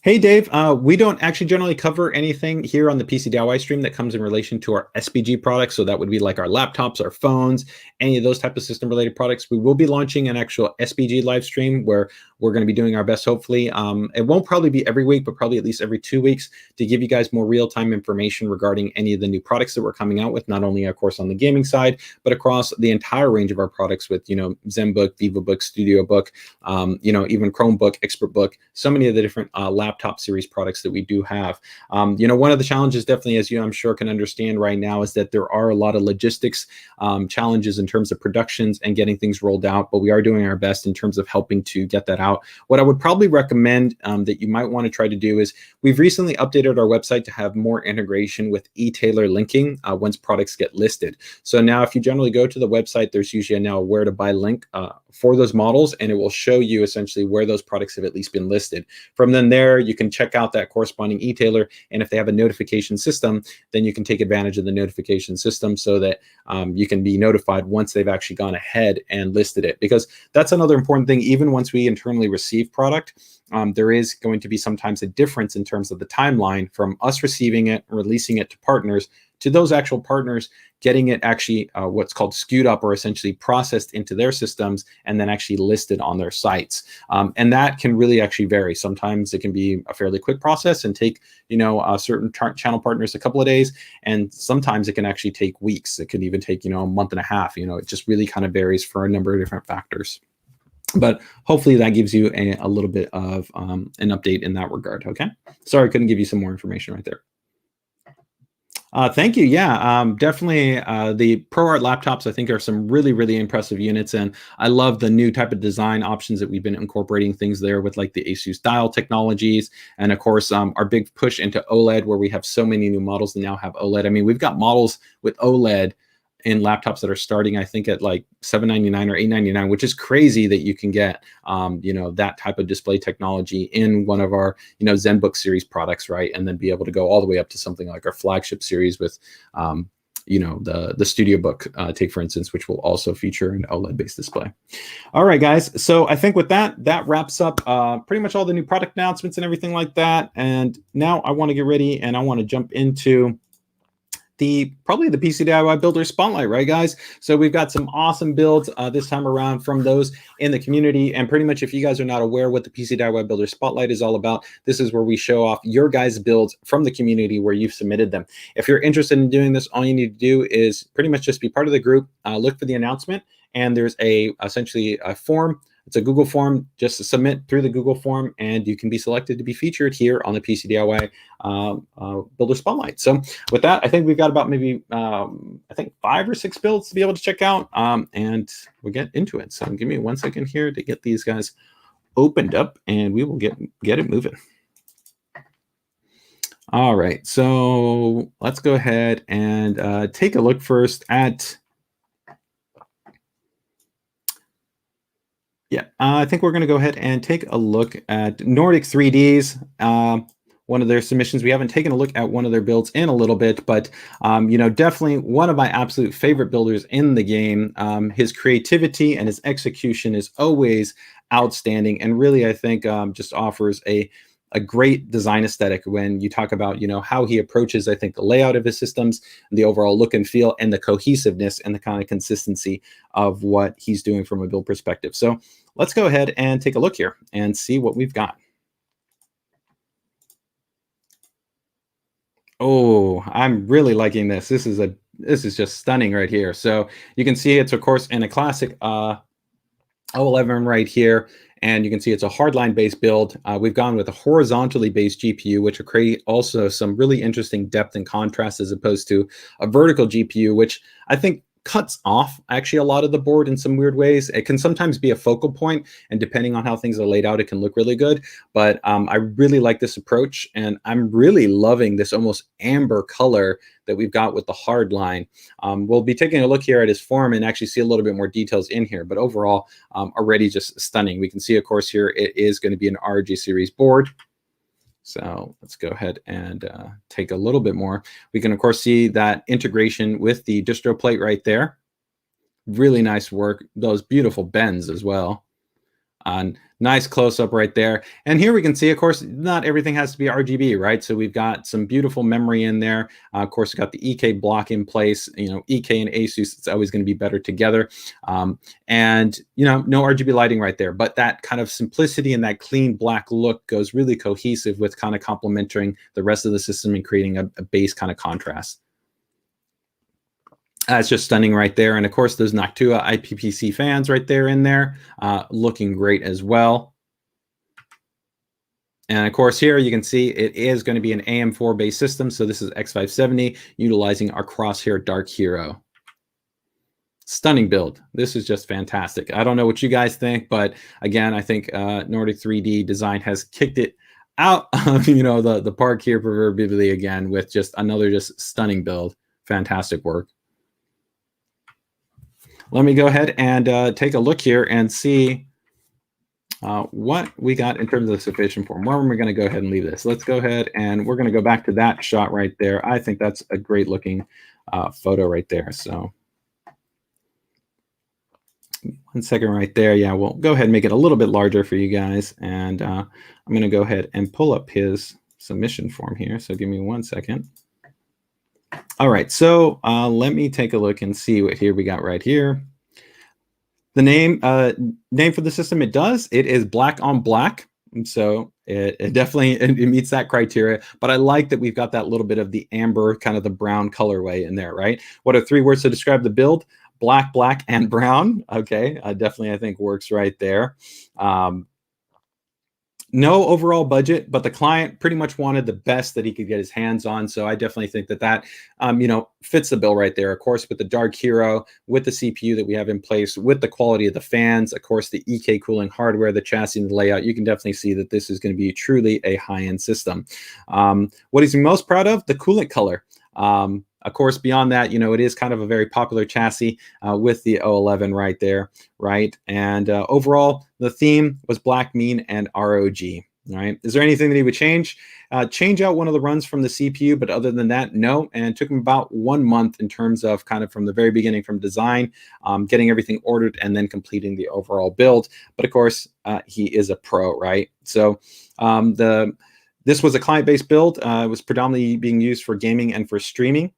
Hey, Dave, we don't actually generally cover anything here on the PCDIY stream that comes in relation to our SPG products. So that would be like our laptops, our phones, any of those type of system related products. We will be launching an actual SPG live stream where we're going to be doing our best, hopefully. It won't probably be every week, but probably at least every 2 weeks to give you guys more real-time information regarding any of the new products that we're coming out with, not only, of course, on the gaming side, but across the entire range of our products with, ZenBook, VivoBook, StudioBook, even Chromebook, ExpertBook, so many of the different laptop series products that we do have. One of the challenges, definitely, as you, I'm sure, can understand right now, is that there are a lot of logistics challenges in terms of productions and getting things rolled out, but we are doing our best in terms of helping to get that out. What I would probably recommend that you might want to try to do is, we've recently updated our website to have more integration with e-tailer linking once products get listed. So now if you generally go to the website, there's usually now a where to buy link for those models, and it will show you essentially where those products have at least been listed. From then there, you can check out that corresponding e-tailer, and if they have a notification system, then you can take advantage of the notification system so that you can be notified once they've actually gone ahead and listed it. Because that's another important thing. Even once we internally receive product, there is going to be sometimes a difference in terms of the timeline from us receiving it, releasing it to partners, to those actual partners getting it actually what's called skewed up, or essentially processed into their systems and then actually listed on their sites. And that can really actually vary. Sometimes it can be a fairly quick process and take, certain channel partners a couple of days, and sometimes it can actually take weeks. It could even take, a month and a half. It just really kind of varies for a number of different factors. But hopefully that gives you a little bit of an update in that regard. Okay. Sorry, I couldn't give you some more information right there. Thank you. Yeah, definitely. The ProArt laptops, I think, are some really, really impressive units. And I love the new type of design options that we've been incorporating things there with, like the ASUS dial technologies. And of course, our big push into OLED, where we have so many new models that now have OLED. I mean, we've got models with OLED in laptops that are starting, I think, at like $799 or $899, which is crazy that you can get, that type of display technology in one of our, ZenBook series products, right? And then be able to go all the way up to something like our flagship series with, the Studio Book, take for instance, which will also feature an OLED-based display. All right, guys. So I think with that wraps up pretty much all the new product announcements and everything like that. And now I want to get ready and I want to jump into probably the PCDIY Builder Spotlight, right, guys? So we've got some awesome builds this time around from those in the community. And pretty much, if you guys are not aware what the PCDIY Builder Spotlight is all about, this is where we show off your guys' builds from the community where you've submitted them. If you're interested in doing this, all you need to do is pretty much just be part of the group, look for the announcement, and there's essentially a form. It's a Google form. Just submit through the Google form, and you can be selected to be featured here on the PCDIY Builder Spotlight. So with that, I think we've got about maybe, 5 or 6 builds to be able to check out, and we'll get into it. So give me 1 second here to get these guys opened up, and we will get it moving. All right, so let's go ahead and take a look first at... Yeah, I think we're going to go ahead and take a look at Nordic 3Ds, one of their submissions. We haven't taken a look at one of their builds in a little bit, but, definitely one of my absolute favorite builders in the game. His creativity and his execution is always outstanding, and really, I think, just offers a great design aesthetic when you talk about, how he approaches, I think, the layout of his systems, the overall look and feel, and the cohesiveness and the kind of consistency of what he's doing from a build perspective. So let's go ahead and take a look here and see what we've got. Oh, I'm really liking this. This is just stunning right here. So you can see it's, of course, in a classic O11 right here. And you can see it's a hardline based build. We've gone with a horizontally based GPU, which will create also some really interesting depth and contrast as opposed to a vertical GPU, which I think cuts off actually a lot of the board in some weird ways. It can sometimes be a focal point, and depending on how things are laid out, it can look really good. But I really like this approach, and I'm really loving this almost amber color that we've got with the hard line. We'll be taking a look here at his form and actually see a little bit more details in here, but overall already just stunning. We can see, of course, here it is going to be an ROG series board. So let's go ahead and take a little bit more. We can, of course, see that integration with the distro plate right there. Really nice work. Those beautiful bends as well. Nice close-up right there. And here we can see, of course, not everything has to be RGB, right? So we've got some beautiful memory in there. Of course, we've got the EK block in place. EK and ASUS, it's always going to be better together. And, no RGB lighting right there. But that kind of simplicity and that clean black look goes really cohesive with kind of complementing the rest of the system and creating a base kind of contrast. It's just stunning right there. And of course, those Noctua IPPC fans right there in there, looking great as well. And of course, here you can see it is going to be an AM4 based system. So this is X570 utilizing our Crosshair Dark Hero. Stunning build. This is just fantastic. I don't know what you guys think, but again, I think Nordic 3D design has kicked it out of the park here proverbially again with just another just stunning build. Fantastic work. Let me go ahead and take a look here and see what we got in terms of the sufficient form. Where am I going to go ahead and leave this? Let's go ahead and we're going to go back to that shot right there. I think that's a great looking photo right there. So give me 1 second right there. Yeah, we'll go ahead and make it a little bit larger for you guys. And I'm going to go ahead and pull up his submission form here. So give me 1 second. All right, so let me take a look and see what here we got right here. The name for the system, it is black on black. So it definitely it meets that criteria. But I like that we've got that little bit of the amber, kind of the brown colorway in there, right? What are 3 words to describe the build? Black, black, and brown. Okay, definitely I think works right there. No overall budget, but the client pretty much wanted the best that he could get his hands on. So I definitely think that fits the bill right there. Of course, with the Dark Hero, with the CPU that we have in place, with the quality of the fans, of course, the EK cooling hardware, the chassis and the layout, you can definitely see that this is going to be truly a high-end system. What he's most proud of, the coolant color. Of course, beyond that, it is kind of a very popular chassis with the 011 right there, right? And overall, the theme was black, mean, and ROG, right? Is there anything that he would change? Change out one of the runs from the CPU, but other than that, no. And it took him about 1 month in terms of kind of from the very beginning, from design, getting everything ordered, and then completing the overall build. But of course, he is a pro, right? So this was a client-based build. It was predominantly being used for gaming and for streaming.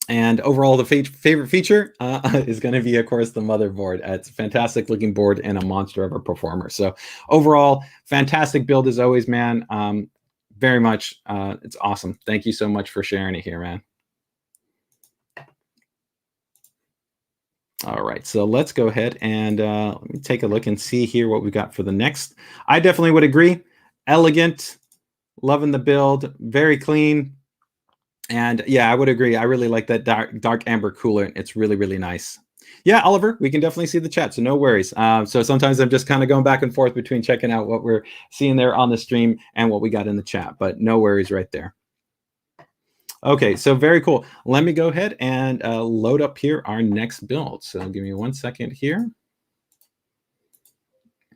And overall, the favorite feature is going to be, of course, the motherboard. It's a fantastic looking board and a monster of a performer. So overall, fantastic build as always, man. Very much. It's awesome. Thank you so much for sharing it here, man. All right, so let's go ahead and let me take a look and see here what we've got for the next. I definitely would agree. Elegant, loving the build, very clean. And yeah, I would agree. I really like that dark amber coolant. It's really, really nice. Yeah, Oliver, we can definitely see the chat, so no worries. So sometimes I'm just kind of going back and forth between checking out what we're seeing there on the stream and what we got in the chat, but no worries right there. Okay, so very cool. Let me go ahead and load up here our next build. So give me 1 second here.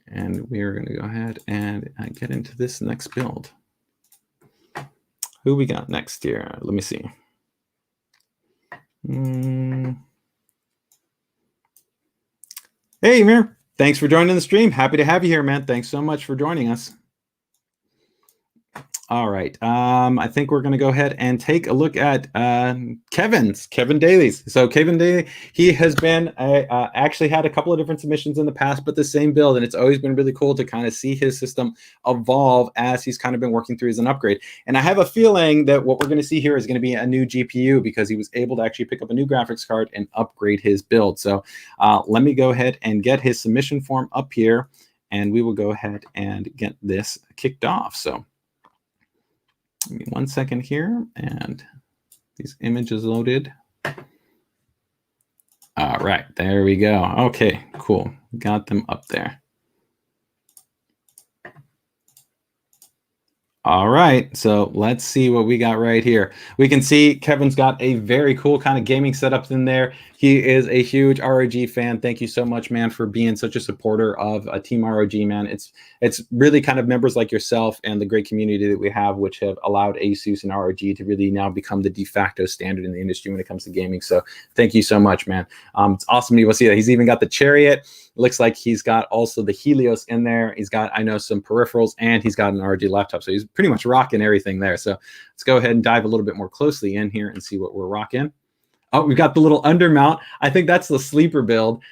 And we're going to go ahead and get into this next build. Who we got next here? Let me see. Hey, Amir. Thanks for joining the stream. Happy to have you here, man. Thanks so much for joining us. All right. I think we're going to go ahead and take a look at Kevin Daly's. So Kevin Daly, he has been actually had a couple of different submissions in the past, but the same build. And it's always been really cool to kind of see his system evolve as he's kind of been working through as an upgrade. And I have a feeling that what we're going to see here is going to be a new GPU because he was able to actually pick up a new graphics card and upgrade his build. So let me go ahead and get his submission form up here, and we will go ahead and get this kicked off. So give me 1 second here, and these images loaded. All right, there we go. Okay, cool. Got them up there. All right, so let's see what we got right here. We can see Kevin's got a very cool kind of gaming setup in there. He is a huge ROG fan. Thank you so much, man, for being such a supporter of Team ROG, man. It's really kind of members like yourself and the great community that we have, which have allowed ASUS and ROG to really now become the de facto standard in the industry when it comes to gaming. So thank you so much, man. It's awesome to be able to see that. He's even got the Chariot. Looks like he's got also the Helios in there. He's got, I know, some peripherals, and he's got an ROG laptop. So he's pretty much rocking everything there. So let's go ahead and dive a little bit more closely in here and see what we're rocking. Oh, we've got the little undermount. I think that's the sleeper build.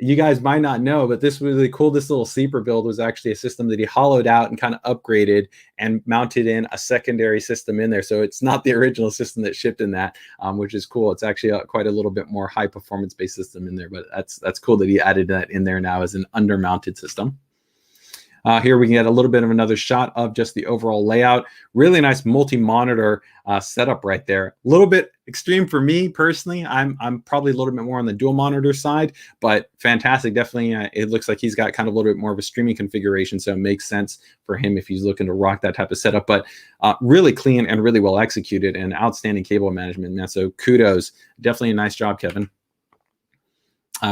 You guys might not know, but this was really cool. This little sleeper build was actually a system that he hollowed out and kind of upgraded and mounted in a secondary system in there. So it's not the original system that shipped in that, which is cool. It's actually quite a little bit more high performance based system in there, but that's cool that he added that in there now as an undermounted system. Here we can get a little bit of another shot of just the overall layout. Really nice multi-monitor setup right there. A little bit extreme for me personally. I'm probably a little bit more on the dual monitor side, but fantastic. Definitely, it looks like he's got kind of a little bit more of a streaming configuration, so it makes sense for him if he's looking to rock that type of setup. But really clean and really well executed, and outstanding cable management, man. So kudos. Definitely a nice job, Kevin.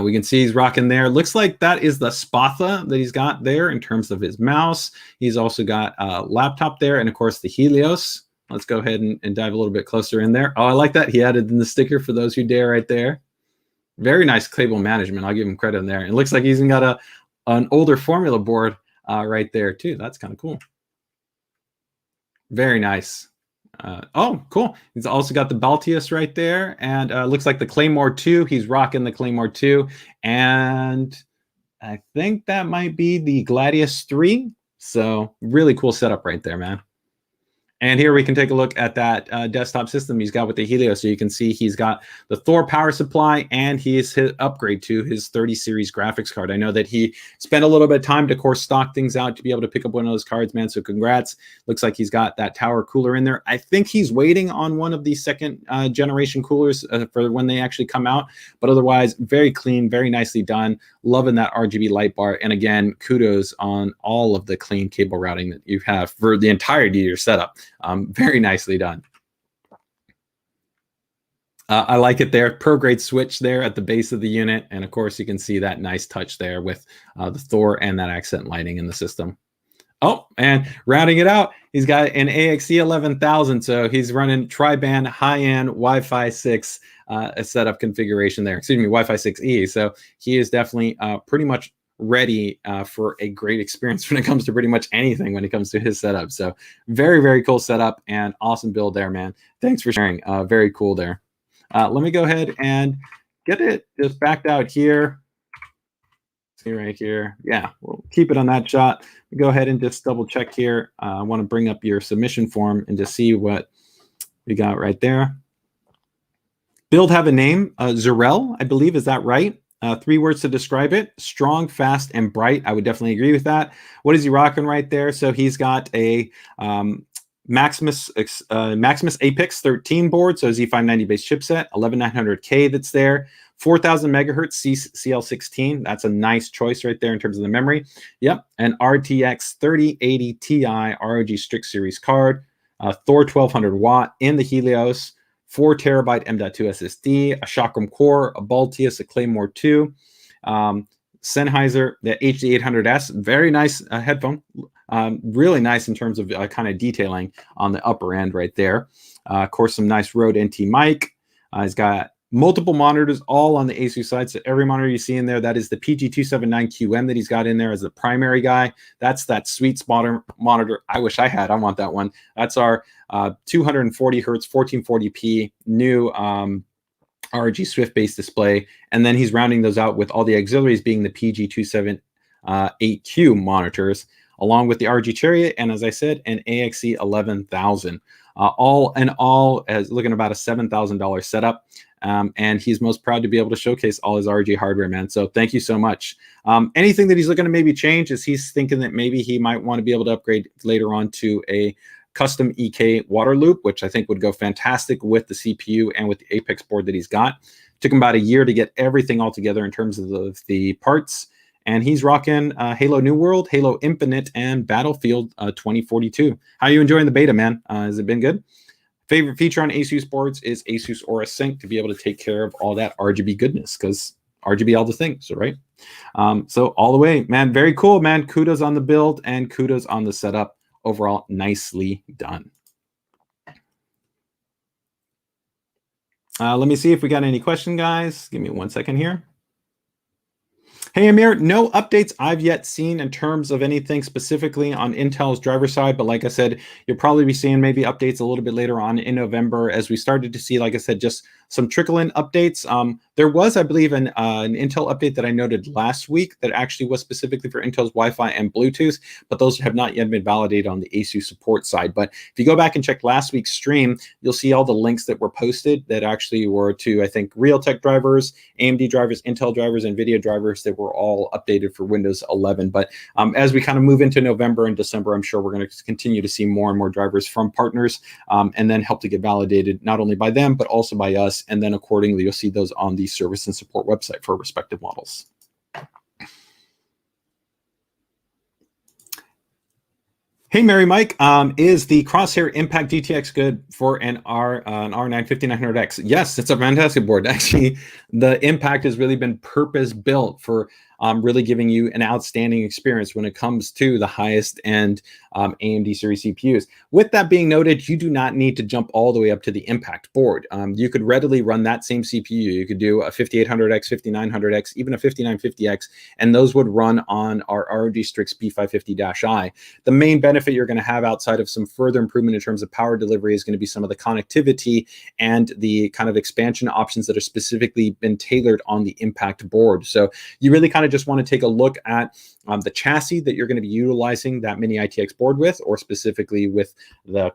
We can see he's rocking there. Looks like that is the Spatha that he's got there in terms of his mouse. He's also got a laptop there, and of course the Helios. Let's go ahead and dive a little bit closer in there. Oh, I like that. He added in the sticker for those who dare right there. Very nice cable management. I'll give him credit in there. It looks like he's even got an older formula board right there too. That's kind of cool. Very nice. Oh, cool. He's also got the Baltius right there, and looks like the Claymore 2. He's rocking the Claymore 2, and I think that might be the Gladius 3. So really cool setup right there, man. And here we can take a look at that desktop system he's got with the Helio. So you can see he's got the Thor power supply, and he's his upgrade to his 30 series graphics card. I know that he spent a little bit of time to, of course, stock things out to be able to pick up one of those cards, man. So congrats. Looks like he's got that tower cooler in there. I think he's waiting on one of the second generation coolers for when they actually come out. But otherwise, very clean, very nicely done. Loving that RGB light bar. And again, kudos on all of the clean cable routing that you have for the entirety of your setup. Very nicely done. I like it there. Pro grade switch there at the base of the unit. And of course, you can see that nice touch there with the Thor and that accent lighting in the system. Oh, and rounding it out, he's got an AXE 11000. So he's running tri-band high-end Wi-Fi 6 setup configuration there. Excuse me, Wi-Fi 6E. So he is definitely pretty much ready for a great experience when it comes to pretty much anything when it comes to his setup. So very, very cool setup and awesome build there, man. Thanks for sharing. Very cool there. Let me go ahead and get it just backed out here. See right here. Yeah, we'll keep it on that shot. Go ahead and just double check here. I want to bring up your submission form and just see what we got right there. Build have a name, Zarel, I believe. Is that right? 3 words to describe it: strong, fast, and bright. I would definitely agree with that. What is he rocking right there? So he's got a Maximus Apex 13 board, so Z590 based chipset, 11900K that's there, 4000 megahertz CL16. That's a nice choice right there in terms of the memory. Yep, an RTX 3080 Ti ROG STRIX Series card, Thor 1200 watt in the Helios, 4 terabyte M.2 SSD, a Chakram core, a Baltius, a Claymore 2, Sennheiser, the HD800S, very nice headphone, really nice in terms of kind of detailing on the upper end right there. Of course, some nice Rode NT mic. He's got multiple monitors all on the ASUS side. So every monitor you see in there, that is the PG279QM that he's got in there as the primary guy. That's that sweet spot monitor I wish I had. I want that one. That's our 240 hertz, 1440p new ROG Swift-based display. And then he's rounding those out with all the auxiliaries being the PG278Q monitors, along with the ROG Chariot, and as I said, an AXE 11000. All in all, as looking about a $7,000 setup. And he's most proud to be able to showcase all his ROG hardware, man. So thank you so much. Anything that he's looking to maybe change is he's thinking that maybe he might want to be able to upgrade later on to a custom EK water loop, which I think would go fantastic with the CPU and with the Apex board that he's got. Took him about a year to get everything all together in terms of the parts. And he's rocking Halo New World, Halo Infinite, and Battlefield 2042. How are you enjoying the beta, man? Has it been good? Favorite feature on ASUS boards is ASUS Aura Sync to be able to take care of all that RGB goodness, because RGB all the things, right? So all the way, man, very cool, man. Kudos on the build and kudos on the setup. Overall, nicely done. Let me see if we got any question, guys. Give me 1 second here. Hey, Amir, no updates I've yet seen in terms of anything specifically on Intel's driver side, but like I said, you'll probably be seeing maybe updates a little bit later on in November as we started to see, like I said, just some trickle-in updates. There was, I believe, an Intel update that I noted last week that actually was specifically for Intel's Wi-Fi and Bluetooth, but those have not yet been validated on the ASUS support side. But if you go back and check last week's stream, you'll see all the links that were posted that actually were to, I think, Realtek drivers, AMD drivers, Intel drivers, NVIDIA drivers that were all updated for Windows 11. But as we kind of move into November and December, I'm sure we're going to continue to see more and more drivers from partners and then help to get validated not only by them, but also by us. And then accordingly, you'll see those on the service and support website for respective models. Hey, Mary Mike, is the Crosshair Impact GTX good for an R9 5900X? Yes, it's a fantastic board. Actually, the Impact has really been purpose built for really giving you an outstanding experience when it comes to the highest end AMD series CPUs. With that being noted, you do not need to jump all the way up to the impact board. You could readily run that same CPU. You could do a 5800X, 5900X, even a 5950X, and those would run on our ROG Strix P550-i. The main benefit you're going to have outside of some further improvement in terms of power delivery is going to be some of the connectivity and the kind of expansion options that are specifically been tailored on the impact board. So you really kind of just want to take a look at the chassis that you're going to be utilizing that mini ITX board with, or specifically with the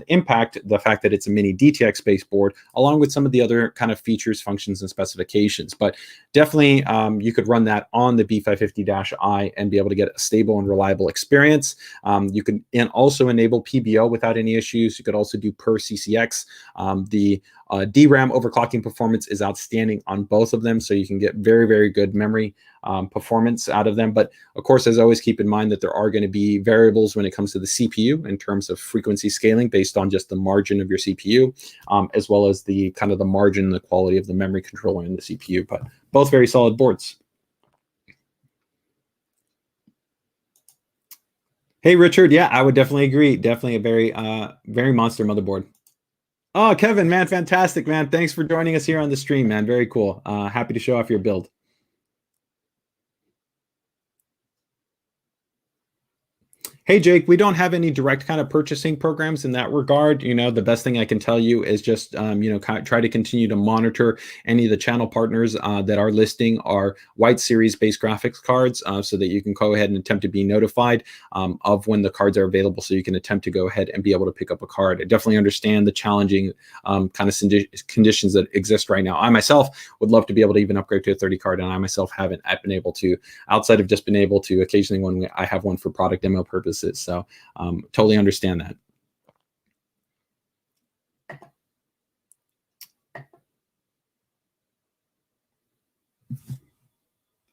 impact, the fact that it's a mini DTX based board, along with some of the other kind of features, functions, and specifications. But definitely you could run that on the B550-i and be able to get a stable and reliable experience. You could also enable PBO without any issues. You could also do per CCX. The DRAM overclocking performance is outstanding on both of them, so you can get very, very good memory performance out of them. But of course, as always, keep in mind that there are going to be variables when it comes to the CPU in terms of frequency scaling based on just the margin of your CPU, as well as the kind of the margin and the quality of the memory controller in the CPU. But both very solid boards. Hey, Richard. Yeah, I would definitely agree. Definitely a very, very monster motherboard. Oh, Kevin, man, fantastic, man. Thanks for joining us here on the stream, man. Very cool. Happy to show off your build. Hey, Jake, we don't have any direct kind of purchasing programs in that regard. You know, the best thing I can tell you is just, you know, try to continue to monitor any of the channel partners that are listing our white series based graphics cards so that you can go ahead and attempt to be notified of when the cards are available, so you can attempt to go ahead and be able to pick up a card. I definitely understand the challenging kind of conditions that exist right now. I myself would love to be able to even upgrade to a 30 card, and I myself haven't been able to, outside of just been able to occasionally when I have one for product demo purposes. So totally understand that.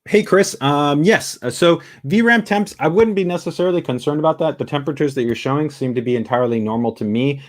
Hey, Chris. Yes. So VRAM temps, I wouldn't be necessarily concerned about that. The temperatures that you're showing seem to be entirely normal to me.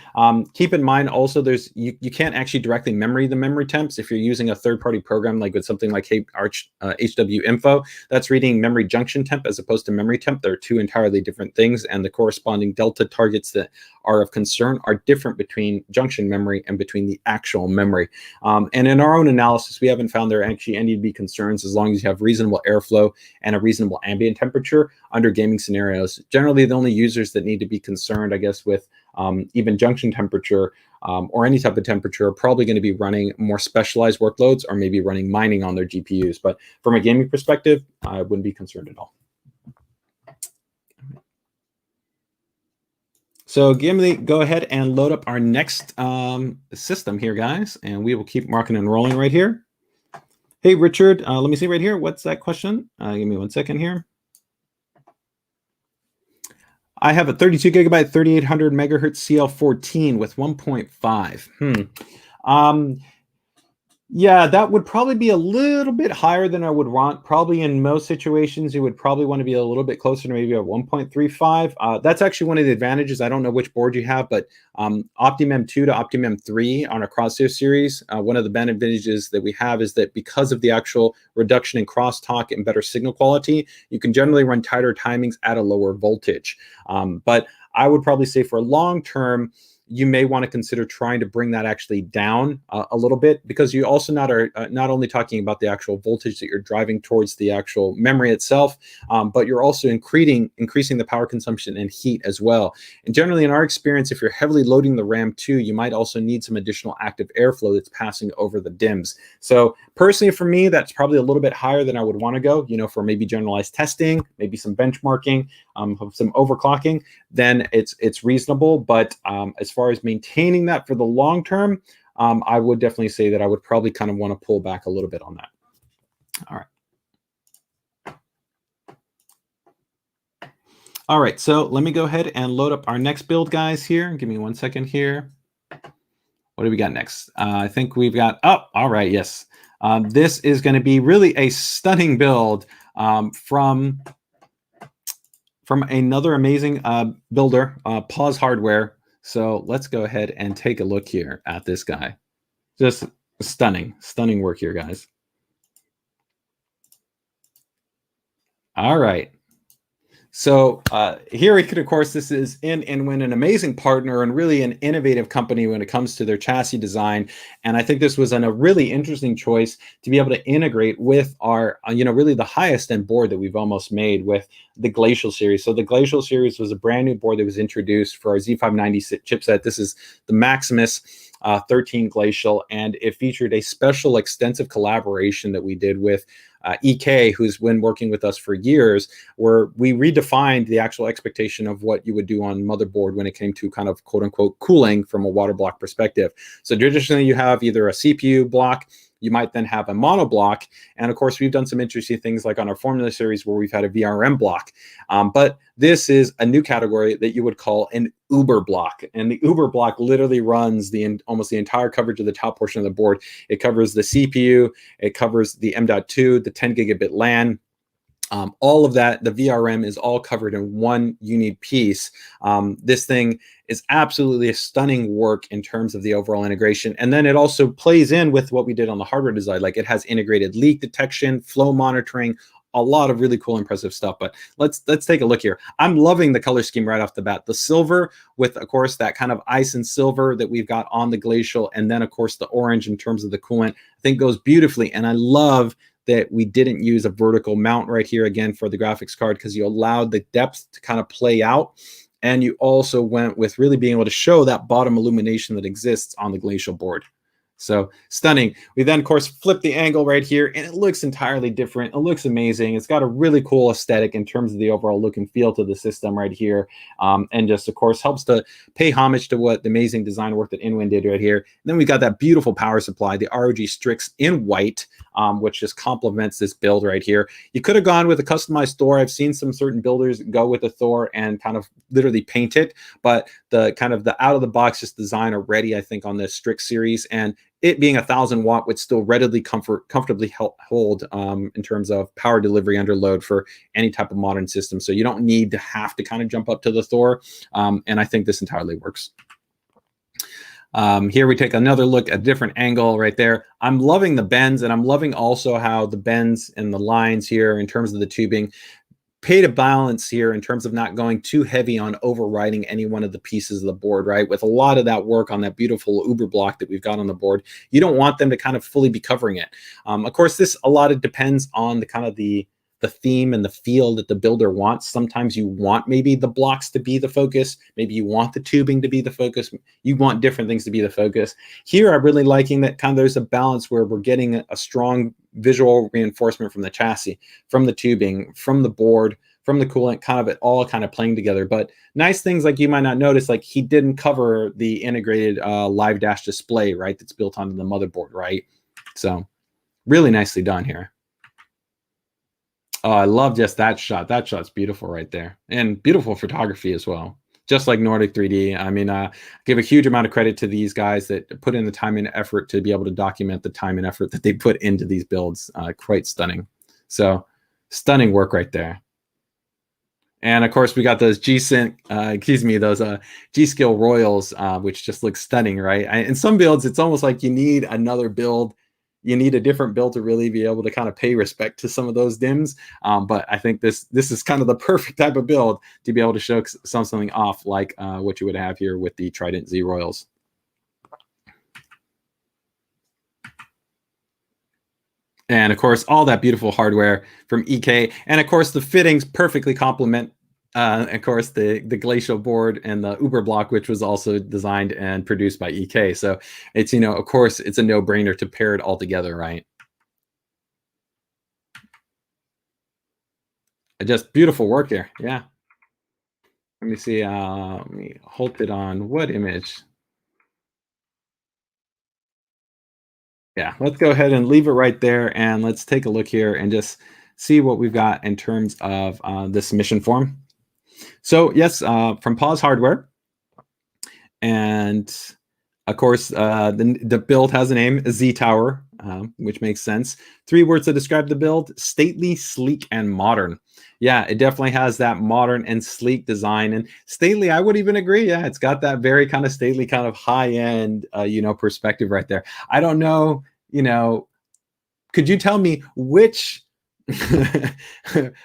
Keep in mind also, you can't actually directly memory the memory temps if you're using a third-party program like with something like HW Info. That's reading memory junction temp as opposed to memory temp. They're two entirely different things, and the corresponding delta targets that are of concern are different between junction memory and between the actual memory. And in our own analysis, we haven't found there actually any to be concerns as long as you have reasonable airflow and a reasonable ambient temperature under gaming scenarios. Generally, the only users that need to be concerned, I guess, with even junction temperature or any type of temperature are probably going to be running more specialized workloads or maybe running mining on their GPUs. But from a gaming perspective, I wouldn't be concerned at all. So go ahead and load up our next system here, guys, and we will keep rocking and rolling right here. Hey, Richard, let me see right here. What's that question? Give me 1 second here. I have a 32 gigabyte, 3800 megahertz CL14 with 1.5. Yeah, that would probably be a little bit higher than I would want. Probably in most situations, you would probably want to be a little bit closer to maybe a 1.35. That's actually one of the advantages. I don't know which board you have, but OptiMem 2 to OptiMem 3 on a crosshair series, one of the advantages that we have is that because of the actual reduction in crosstalk and better signal quality, you can generally run tighter timings at a lower voltage. But I would probably say for long term, you may want to consider trying to bring that actually down a little bit, because you also are not only talking about the actual voltage that you're driving towards the actual memory itself, but you're also increasing the power consumption and heat as well. And generally, in our experience, if you're heavily loading the RAM too, you might also need some additional active airflow that's passing over the DIMMs. So personally, for me, that's probably a little bit higher than I would want to go, you know, for maybe generalized testing, maybe some benchmarking, some overclocking, then it's reasonable. But as far as maintaining that for the long term, I would definitely say that I would probably kind of want to pull back a little bit on that. All right. All right, so let me go ahead and load up our next build, guys, here. Give me 1 second here. What do we got next? I think we've got, oh, all right, yes. This is going to be really a stunning build from another amazing builder, Pause Hardware. So let's go ahead and take a look here at this guy. Just stunning work here, guys. All right. So here we could, of course, this is Inwin, an amazing partner and really an innovative company when it comes to their chassis design. And I think this was a really interesting choice to be able to integrate with our, really the highest end board that we've almost made with the Glacial series. So the Glacial series was a brand new board that was introduced for our Z590 chipset. This is the Maximus 13 Glacial, and it featured a special extensive collaboration that we did with EK, who's been working with us for years, where we redefined the actual expectation of what you would do on motherboard when it came to kind of quote unquote cooling from a water block perspective. So traditionally you have either a CPU block, you might then have a mono block. And of course, we've done some interesting things like on our Formula series where we've had a VRM block. But this is a new category that you would call an Uber block. And the Uber block literally runs almost the entire coverage of the top portion of the board. It covers the CPU, it covers the M.2, the 10 gigabit LAN, all of that. The VRM is all covered in one unique piece. This thing is absolutely a stunning work in terms of the overall integration. And then it also plays in with what we did on the hardware design. Like it has integrated leak detection, flow monitoring, a lot of really cool, impressive stuff. But let's take a look here. I'm loving the color scheme right off the bat. The silver with, of course, that kind of ice and silver that we've got on the Glacial. And then, of course, the orange in terms of the coolant, I think goes beautifully. And I love that we didn't use a vertical mount right here again for the graphics card, because you allowed the depth to kind of play out. And you also went with really being able to show that bottom illumination that exists on the Glacial board. So stunning. We then, of course, flip the angle right here, and it looks entirely different. It looks amazing. It's got a really cool aesthetic in terms of the overall look and feel to the system right here. And just, of course, helps to pay homage to what the amazing design work that Inwin did right here. And then we got that beautiful power supply, the ROG Strix in white, which just complements this build right here. You could have gone with a customized Thor. I've seen some certain builders go with the Thor and kind of literally paint it, but the kind of the out of the box just design already, I think, on this Strix series, and it being 1,000 watt would still readily comfortably hold in terms of power delivery under load for any type of modern system. So you don't need to have to kind of jump up to the Thor, and I think this entirely works. Here we take another look at a different angle right there. I'm loving the bends, and I'm loving also how the bends and the lines here in terms of the tubing pay to balance here in terms of not going too heavy on overriding any one of the pieces of the board, right? With a lot of that work on that beautiful Uber block that we've got on the board, you don't want them to kind of fully be covering it. Of course, this a lot of depends on the kind of the theme and the feel that the builder wants. Sometimes you want maybe the blocks to be the focus. Maybe you want the tubing to be the focus. You want different things to be the focus. Here, I'm really liking that kind of there's a balance where we're getting a strong visual reinforcement from the chassis, from the tubing, from the board, from the coolant, kind of it all kind of playing together. But nice things like you might not notice, like he didn't cover the integrated live dash display, right? That's built onto the motherboard, right? So really nicely done here. Oh, I love just that shot. That shot's beautiful right there, and beautiful photography as well. Just like Nordic 3D. I mean, give a huge amount of credit to these guys that put in the time and effort to be able to document the time and effort that they put into these builds. Quite stunning. So stunning work right there. And of course, we got those G-Skill Royals, which just looks stunning, right? In some builds, it's almost like you need another build. You need a different build to really be able to kind of pay respect to some of those dims. But I think this is kind of the perfect type of build to be able to show something off like what you would have here with the Trident Z Royals. And of course, all that beautiful hardware from EK. And of course, the fittings perfectly complement, of course, the Glacial board and the Uber block, which was also designed and produced by EK. So it's, of course, it's a no-brainer to pair it all together, right? Just beautiful work there. Yeah. Let me see. Let me hold it on what image? Yeah, let's go ahead and leave it right there, and let's take a look here and just see what we've got in terms of the submission form. So yes, from Pause Hardware, and of course, the build has a name, Z Tower, which makes sense. 3 words to describe the build: stately, sleek, and modern. Yeah, it definitely has that modern and sleek design. And stately, I would even agree. Yeah, it's got that very kind of stately, kind of high-end, perspective right there. I don't know, could you tell me which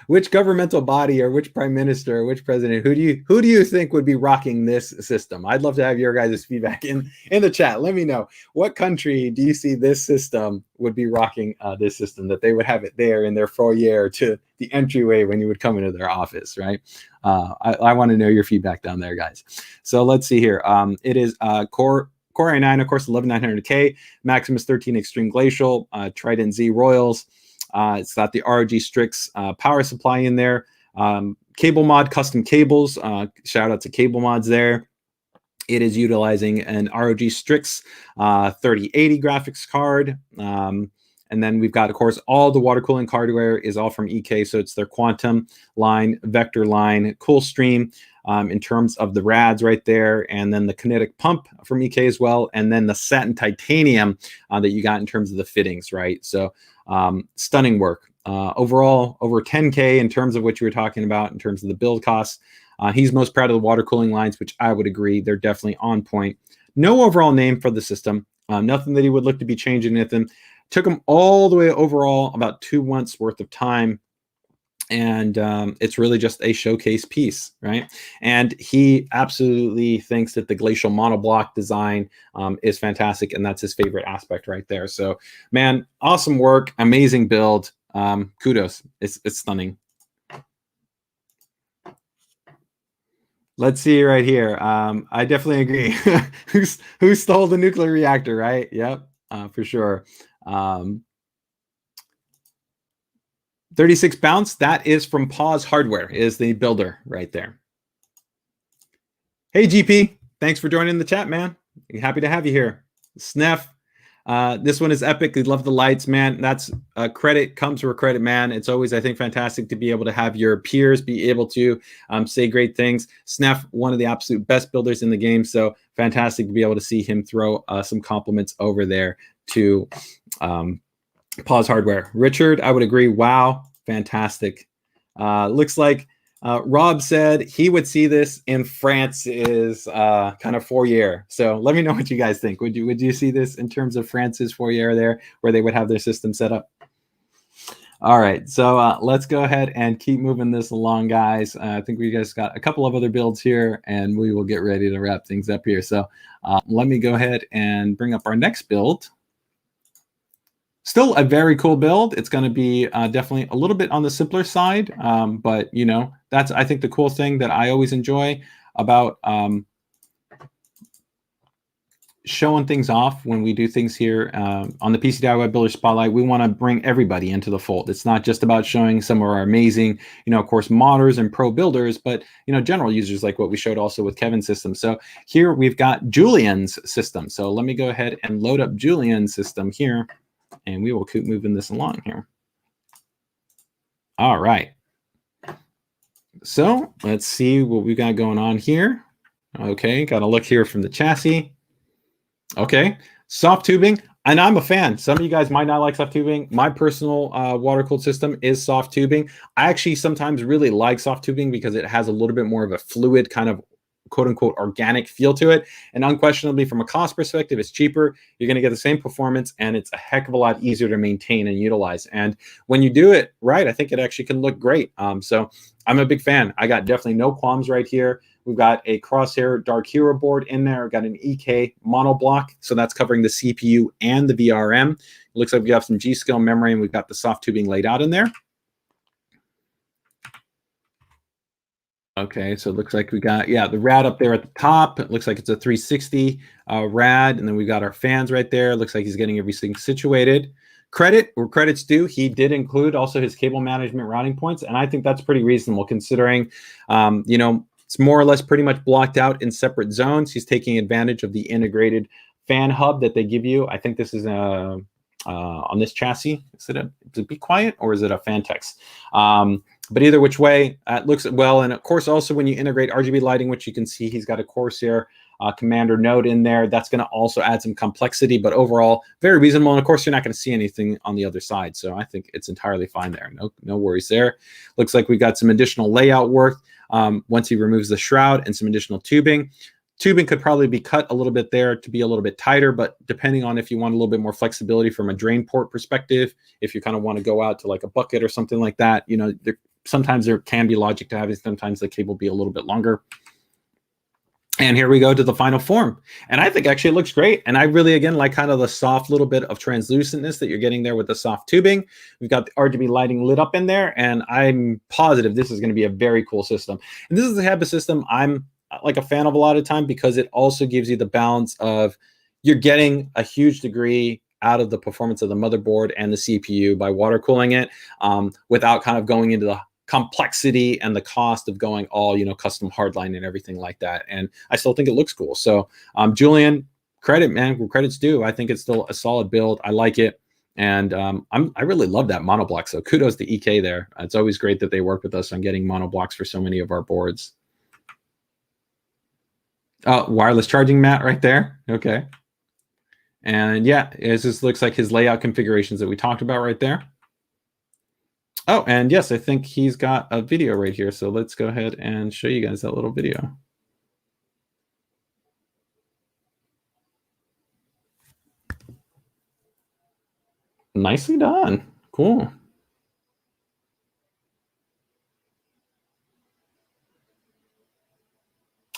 Which governmental body or which prime minister or which president, who do you think would be rocking this system? I'd love to have your guys' feedback in the chat. Let me know, what country do you see this system would be rocking this system, that they would have it there in their foyer to the entryway when you would come into their office, right? I want to know your feedback down there, guys. So let's see here. It is Core i9, of course, 11900K, Maximus 13 Extreme Glacial, Trident Z Royals. It's got the ROG Strix power supply in there. Cable mod, custom cables. Shout out to Cable Mods there. It is utilizing an ROG Strix 3080 graphics card. And then we've got, of course, all the water cooling hardware is all from EK. So it's their Quantum line, Vector line, Coolstream in terms of the rads right there. And then the kinetic pump from EK as well. And then the satin titanium that you got in terms of the fittings, right? So stunning work. Overall, over 10K in terms of what you were talking about in terms of the build costs. He's most proud of the water cooling lines, which I would agree. They're definitely on point. No overall name for the system. Nothing that he would look to be changing with them. Took him all the way overall about 2 months worth of time. And it's really just a showcase piece, right? And he absolutely thinks that the glacial monoblock design is fantastic, and that's his favorite aspect right there. So, man, awesome work, amazing build. Kudos, it's stunning. Let's see right here. I definitely agree. Who stole the nuclear reactor, right? Yep, for sure. 36 bounce, that is from Pause Hardware, is the builder right there. Hey, GP, thanks for joining the chat, man. Happy to have you here. Sneff, this one is epic. We love the lights, man. That's credit comes where credit, man. It's always, I think, fantastic to be able to have your peers be able to say great things. Sneff, one of the absolute best builders in the game, so fantastic to be able to see him throw some compliments over there to Pause Hardware. Richard, I would agree. Wow, fantastic. Looks like Rob said he would see this in France's kind of foyer. So let me know what you guys think. Would you see this in terms of France's foyer there, where they would have their system set up? All right, so let's go ahead and keep moving this along, guys. I think we guys got a couple of other builds here, and we will get ready to wrap things up here. So let me go ahead and bring up our next build. Still a very cool build. It's going to be definitely a little bit on the simpler side, but you know, that's, I think, the cool thing that I always enjoy about showing things off when we do things here on the PCDIY Builder Spotlight. We want to bring everybody into the fold. It's not just about showing some of our amazing, you know, of course, modders and pro builders, but, you know, general users like what we showed also with Kevin's system. So here we've got Julian's system. So let me go ahead and load up Julian's system here, and we will keep moving this along here. All right. So let's see what we got going on here. Okay, got to look here from the chassis. Okay, soft tubing, and I'm a fan. Some of you guys might not like soft tubing. My personal water-cooled system is soft tubing. I actually sometimes really like soft tubing because it has a little bit more of a fluid kind of quote-unquote organic feel to it, and unquestionably from a cost perspective, it's cheaper. You're going to get the same performance, and it's a heck of a lot easier to maintain and utilize. And when you do it right, I think it actually can look great. So I'm a big fan. I got definitely no qualms right here. We've got a Crosshair Dark Hero board in there. We've got an EK monoblock, so that's covering the CPU and the VRM. It looks like we have some G-Skill memory, and we've got the soft tubing laid out in there. Okay, so it looks like we got, yeah, the rad up there at the top. It looks like it's a 360 rad, and then we got our fans right there. It looks like he's getting everything situated. Credit where credit's due, he did include also his cable management routing points, and I think that's pretty reasonable considering, you know, it's more or less pretty much blocked out in separate zones. He's taking advantage of the integrated fan hub that they give you. I think this is on this chassis. Is it Be Quiet or is it a Fantex? But either which way, it looks well. And of course, also when you integrate RGB lighting, which you can see he's got a Corsair Commander node in there, that's going to also add some complexity, but overall very reasonable. And of course, you're not going to see anything on the other side. So I think it's entirely fine there. No worries there. Looks like we got some additional layout work once he removes the shroud and some additional tubing. tubing could probably be cut a little bit there to be a little bit tighter, but depending on if you want a little bit more flexibility from a drain port perspective, if you kind of want to go out to like a bucket or something like that, you know, sometimes there can be logic to having sometimes the cable be a little bit longer. And here we go to the final form. And I think actually it looks great. And I really, again, like kind of the soft little bit of translucentness that you're getting there with the soft tubing. We've got the RGB lighting lit up in there. And I'm positive this is going to be a very cool system. And this is the type of system I'm like a fan of a lot of time, because it also gives you the balance of you're getting a huge degree out of the performance of the motherboard and the CPU by water cooling it without kind of going into the complexity and the cost of going all, you know, custom hardline and everything like that. And I still think it looks cool. So Julian, credit, man, where credit's due. I think it's still a solid build. I like it. And I really love that monoblock. So kudos to EK there. It's always great that they work with us on getting monoblocks for so many of our boards. Wireless charging mat right there. Okay. And yeah, it just looks like his layout configurations that we talked about right there. Oh, and yes, I think he's got a video right here. So let's go ahead and show you guys that little video. Nicely done. Cool.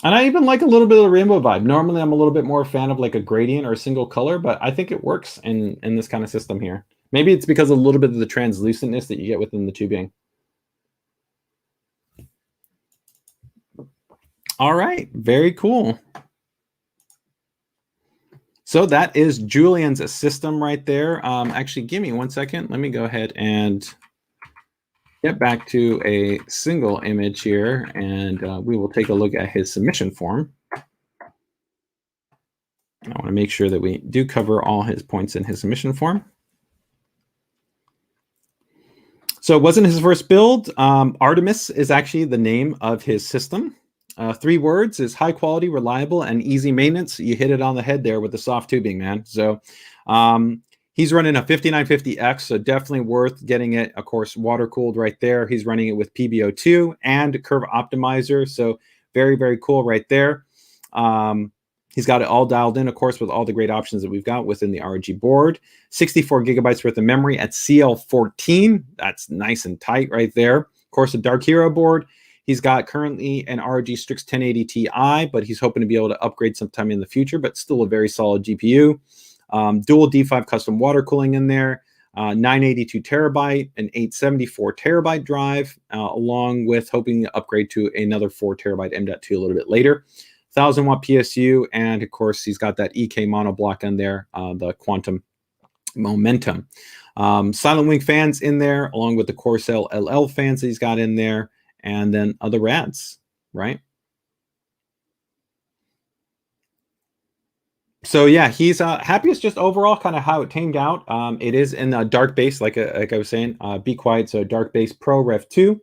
And I even like a little bit of the rainbow vibe. Normally, I'm a little bit more a fan of like a gradient or a single color, but I think it works in this kind of system here. Maybe it's because of a little bit of the translucentness that you get within the tubing. All right, very cool. So that is Julian's system right there. Actually, give me 1 second. Let me go ahead and get back to a single image here, and we will take a look at his submission form. I want to make sure that we do cover all his points in his submission form. So it wasn't his first build. Artemis is actually the name of his system. 3 words is high quality, reliable, and easy maintenance. You hit it on the head there with the soft tubing, man. So he's running a 5950X, so definitely worth getting it, of course, water cooled right there. He's running it with PBO2 and Curve Optimizer. So very, very cool right there. He's got it all dialed in, of course, with all the great options that we've got within the ROG board. 64 gigabytes worth of memory at CL14. That's nice and tight right there. Of course, a Dark Hero board. He's got currently an ROG Strix 1080 Ti, but he's hoping to be able to upgrade sometime in the future, but still a very solid GPU. Dual D5 custom water cooling in there. 982 terabyte, an 874 terabyte drive, along with hoping to upgrade to another 4 terabyte M.2 a little bit later. 1000 watt PSU, and of course he's got that EK monoblock in there, the Quantum Momentum. Silent Wing fans in there, along with the Corsair LL fans that he's got in there, and then other rads, right? So yeah, he's happiest just overall kind of how it tamed out. It is in a dark base, like I was saying, Be Quiet, so dark base Pro Rev 2.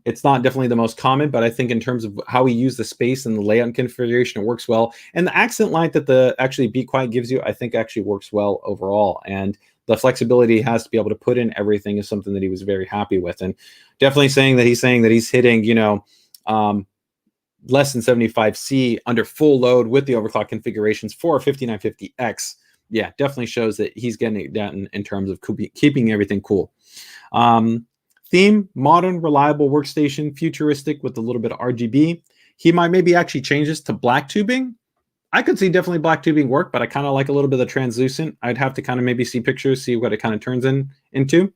It's not definitely the most common, but I think in terms of how we use the space and the layout configuration, it works well. And the accent light that the actually Be Quiet gives you, I think actually works well overall. And the flexibility he has to be able to put in everything is something that he was very happy with. And definitely saying that he's hitting, you know, less than 75C under full load with the overclock configurations for a 5950X. Yeah, definitely shows that he's getting it done in terms of keeping everything cool. Theme, modern, reliable workstation, futuristic with a little bit of RGB. He might maybe actually change this to black tubing. I could see definitely black tubing work, but I kind of like a little bit of translucent. I'd have to kind of maybe see pictures, see what it kind of turns into.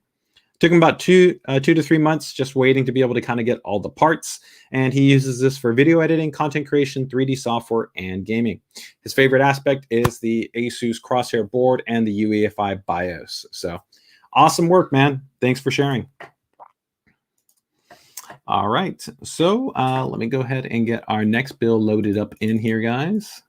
Took him about 2 to 3 months just waiting to be able to kind of get all the parts. And he uses this for video editing, content creation, 3D software, and gaming. His favorite aspect is the ASUS Crosshair board and the Uefi BIOS. So awesome work, man. Thanks for sharing. All right, so let me go ahead and get our next build loaded up in here, guys.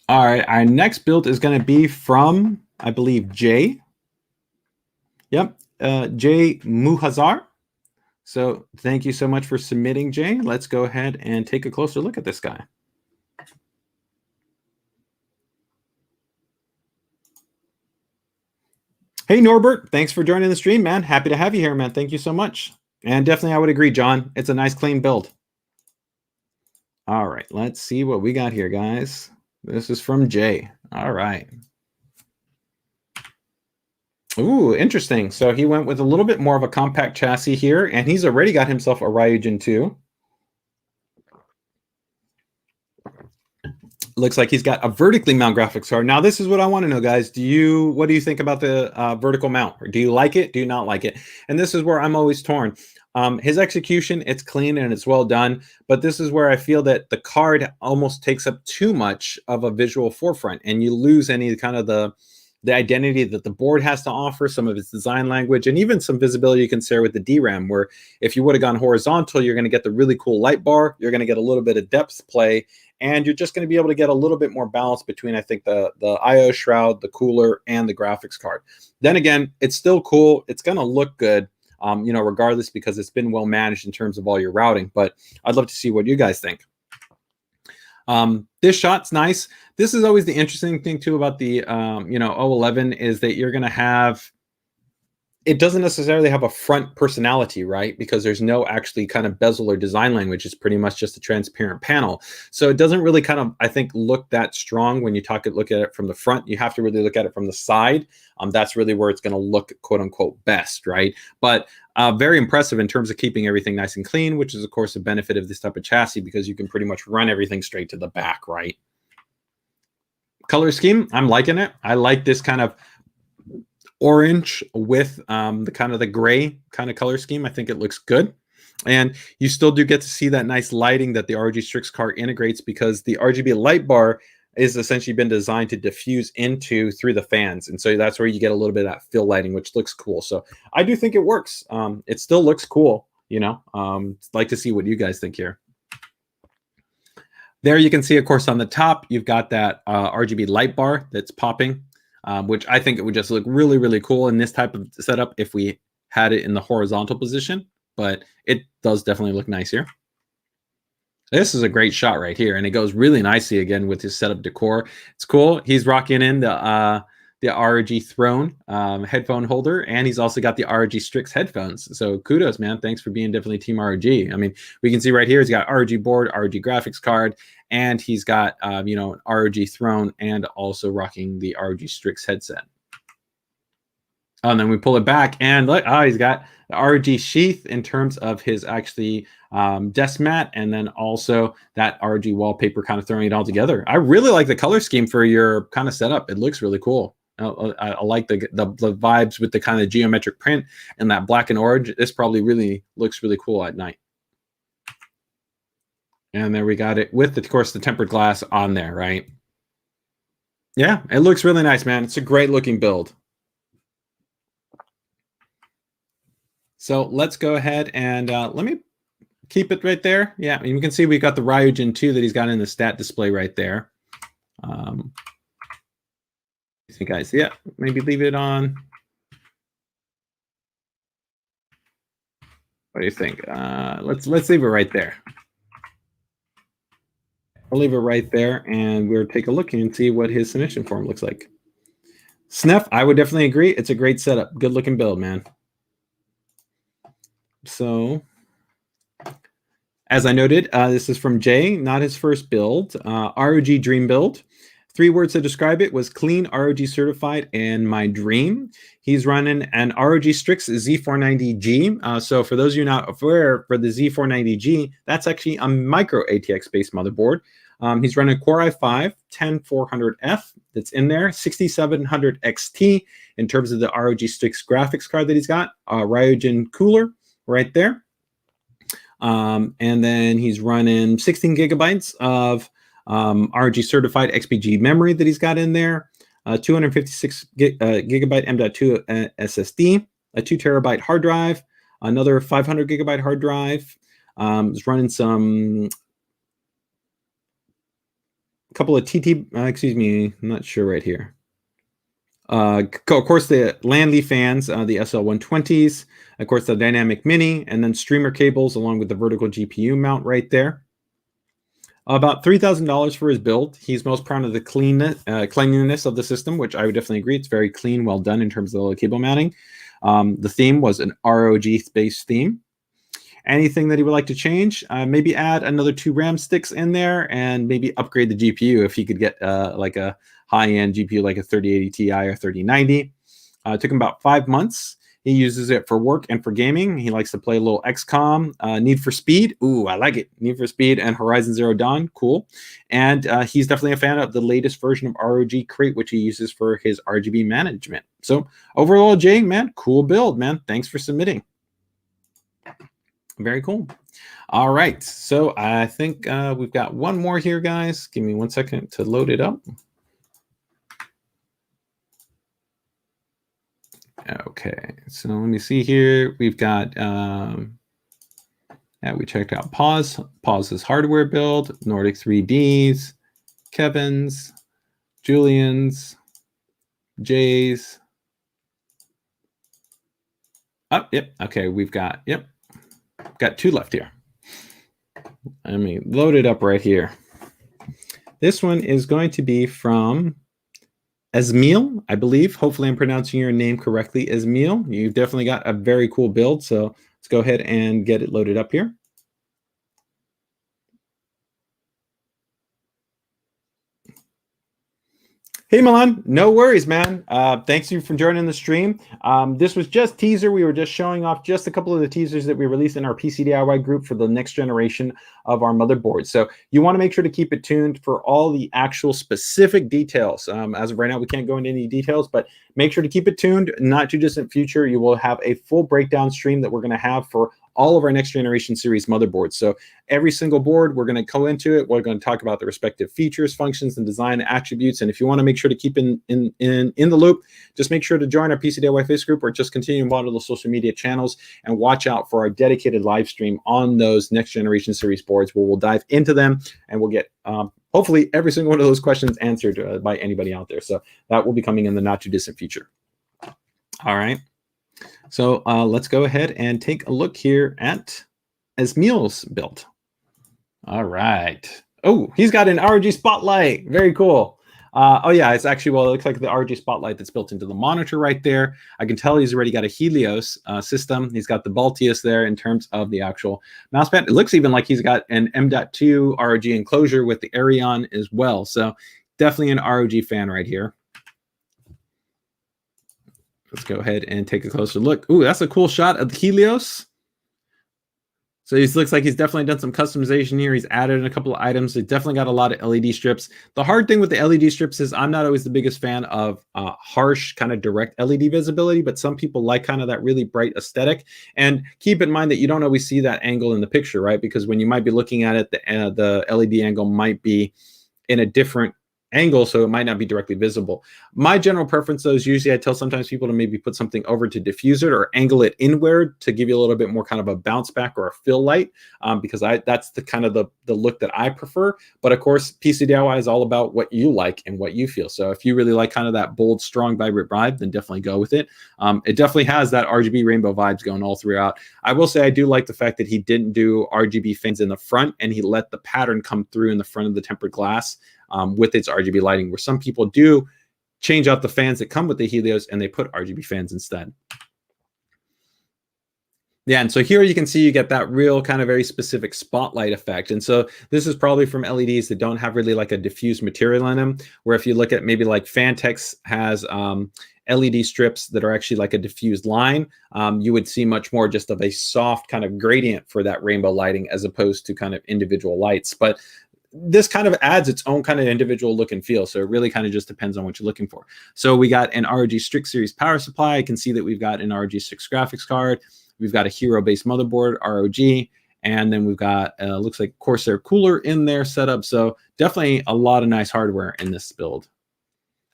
All right, our next build is going to be from, I believe, Jay. Yep, Jay Muhazar. So thank you so much for submitting, Jay. Let's go ahead and take a closer look at this guy. Hey, Norbert, thanks for joining the stream, man. Happy to have you here, man. Thank you so much. And definitely, I would agree, John. It's a nice, clean build. All right, let's see what we got here, guys. This is from Jay. All right. Ooh, interesting. So he went with a little bit more of a compact chassis here, and he's already got himself a Ryujin 2. Looks like he's got a vertically mount graphics card. Now, this is what I want to know, guys. What do you think about the vertical mount? Or do you like it? Do you not like it? And this is where I'm always torn. His execution, it's clean and it's well done, but this is where I feel that the card almost takes up too much of a visual forefront, and you lose any kind of the identity that the board has to offer, some of its design language, and even some visibility you can share with the DRAM, where if you would have gone horizontal, you're going to get the really cool light bar, you're going to get a little bit of depth play, and you're just going to be able to get a little bit more balance between, I think, the I/O shroud, the cooler, and the graphics card. Then again, it's still cool. It's going to look good, regardless, because it's been well managed in terms of all your routing. But I'd love to see what you guys think. This shot's nice. This is always the interesting thing too about the O11 is that you're going to have, it doesn't necessarily have a front personality, right? Because there's no actually kind of bezel or design language. It's pretty much just a transparent panel. So it doesn't really kind of, I think, look that strong when you look at it from the front. You have to really look at it from the side. That's really where it's going to look, quote unquote, best, right? But very impressive in terms of keeping everything nice and clean, which is, of course, a benefit of this type of chassis because you can pretty much run everything straight to the back, right? Color scheme, I'm liking it. I like this kind of orange with the gray kind of color scheme. I think it looks good. And you still do get to see that nice lighting that the ROG Strix card integrates, because the RGB light bar is essentially been designed to diffuse through the fans. And so that's where you get a little bit of that fill lighting, which looks cool. So I do think it works. It still looks cool, like to see what you guys think here. There you can see, of course, on the top, you've got that RGB light bar that's popping, which I think it would just look really, really cool in this type of setup if we had it in the horizontal position, but it does definitely look nice here. This is a great shot right here, and it goes really nicely again with his setup decor. It's cool. He's rocking in the ROG Throne headphone holder, and he's also got the ROG Strix headphones. So kudos, man. Thanks for being definitely Team ROG. I mean, we can see right here, he's got ROG board, ROG graphics card, and he's got, an ROG Throne, and also rocking the ROG Strix headset. Oh, and then we pull it back, and look, he's got the ROG sheath in terms of his actually desk mat, and then also that ROG wallpaper kind of throwing it all together. I really like the color scheme for your kind of setup. It looks really cool. I like the vibes with the kind of geometric print and that black and orange. This probably really looks really cool at night. And there we got it with, of course, the tempered glass on there, right? Yeah, it looks really nice, man. It's a great looking build. So let's go ahead and let me keep it right there. Yeah, and you can see we got the Ryujin 2 that he's got in the stat display right there. You guys, yeah, maybe leave it on. What do you think? Let's leave it right there. I'll leave it right there, and we'll take a look and see what his submission form looks like. Sneff, I would definitely agree. It's a great setup. Good looking build, man. So, as I noted, this is from Jay, not his first build. ROG Dream Build. 3 words to describe it was clean, ROG certified, and my dream. He's running an ROG Strix Z490G. So for those of you not aware, for the Z490G, that's actually a micro ATX-based motherboard. He's running Core i5 10400F that's in there, 6700 XT in terms of the ROG Strix graphics card that he's got, Ryujin cooler right there. And then he's running 16 gigabytes of ROG certified XPG memory that he's got in there, 256 gigabyte M.2 SSD, a 2 terabyte hard drive, another 500 gigabyte hard drive. He's running some couple of I'm not sure right here. Of course, the Landly fans, the SL120s, of course, the Dynamic Mini, and then streamer cables along with the vertical GPU mount right there. About $3,000 for his build. He's most proud of the cleanliness of the system, which I would definitely agree. It's very clean, well done in terms of the cable mounting. The theme was an ROG-based theme. Anything that he would like to change, maybe add another 2 RAM sticks in there and maybe upgrade the GPU if he could get like a high-end GPU like a 3080 Ti or 3090. It took him about 5 months. He uses it for work and for gaming. He likes to play a little XCOM, Need for Speed. Ooh, I like it. Need for Speed and Horizon Zero Dawn. Cool. And he's definitely a fan of the latest version of ROG Crate, which he uses for his RGB management. So overall, Jay, man, cool build, man. Thanks for submitting. Very cool. All right. So I think we've got one more here, guys. Give me 1 second to load it up. Okay. So let me see here. We've got, we checked out Pause's hardware build, Nordic 3Ds, Kevin's, Julian's, Jay's. Oh, yep. Okay. We've got, yep. Got 2 left here. Let me load it up right here. This one is going to be from Esmil, I believe. Hopefully I'm pronouncing your name correctly, Esmil. You've definitely got a very cool build, so let's go ahead and get it loaded up here. Hey, Milan, no worries, man. Thanks you for joining the stream. This was just teaser. We were just showing off just a couple of the teasers that we released in our PCDIY group for the next generation of our motherboard. So you want to make sure to keep it tuned for all the actual specific details. As of right now, we can't go into any details, but make sure to keep it tuned. Not too distant future, you will have a full breakdown stream that we're going to have for all of our next generation series motherboards. So every single board, we're going to go into it. We're going to talk about the respective features, functions, and design attributes. And if you want to make sure to keep in the loop, just make sure to join our PCDIY Facebook group or just continue to monitor the social media channels and watch out for our dedicated live stream on those next generation series boards where we'll dive into them and we'll get hopefully every single one of those questions answered by anybody out there. So that will be coming in the not too distant future. All right. So let's go ahead and take a look here at Esmil's build. All right. Oh, he's got an ROG Spotlight. Very cool. Oh, yeah, it's actually, well, it looks like the ROG Spotlight that's built into the monitor right there. I can tell he's already got a Helios system. He's got the Baltius there in terms of the actual mouse pad. It looks even like he's got an M.2 ROG enclosure with the Arion as well. So definitely an ROG fan right here. Let's go ahead and take a closer look. Ooh, that's a cool shot of the Helios. So he looks like he's definitely done some customization here. He's added in a couple of items. He definitely got a lot of LED strips. The hard thing with the LED strips is I'm not always the biggest fan of harsh kind of direct LED visibility, but some people like kind of that really bright aesthetic. And keep in mind that you don't always see that angle in the picture, right? Because when you might be looking at it, the LED angle might be in a different angle, so it might not be directly visible. My general preference, though, is usually I tell sometimes people to maybe put something over to diffuse it or angle it inward to give you a little bit more kind of a bounce back or a fill light, because that's the kind of the look that I prefer. But of course, PCDIY is all about what you like and what you feel. So if you really like kind of that bold, strong, vibrant vibe, then definitely go with it. It definitely has that RGB rainbow vibes going all throughout. I will say I do like the fact that he didn't do RGB fans in the front and he let the pattern come through in the front of the tempered glass with its RGB lighting, where some people do change out the fans that come with the Helios and they put RGB fans instead. Yeah, and so here you can see you get that real kind of very specific spotlight effect. And so this is probably from LEDs that don't have really like a diffused material in them, where if you look at maybe like Fantex has LED strips that are actually like a diffused line, you would see much more just of a soft kind of gradient for that rainbow lighting as opposed to kind of individual lights. But this kind of adds its own kind of individual look and feel. So it really kind of just depends on what you're looking for. So we got an ROG STRIX Series power supply. I can see that we've got an ROG 6 graphics card. We've got a Hero-based motherboard, ROG, and then we've got, looks like Corsair cooler in there set up. So definitely a lot of nice hardware in this build.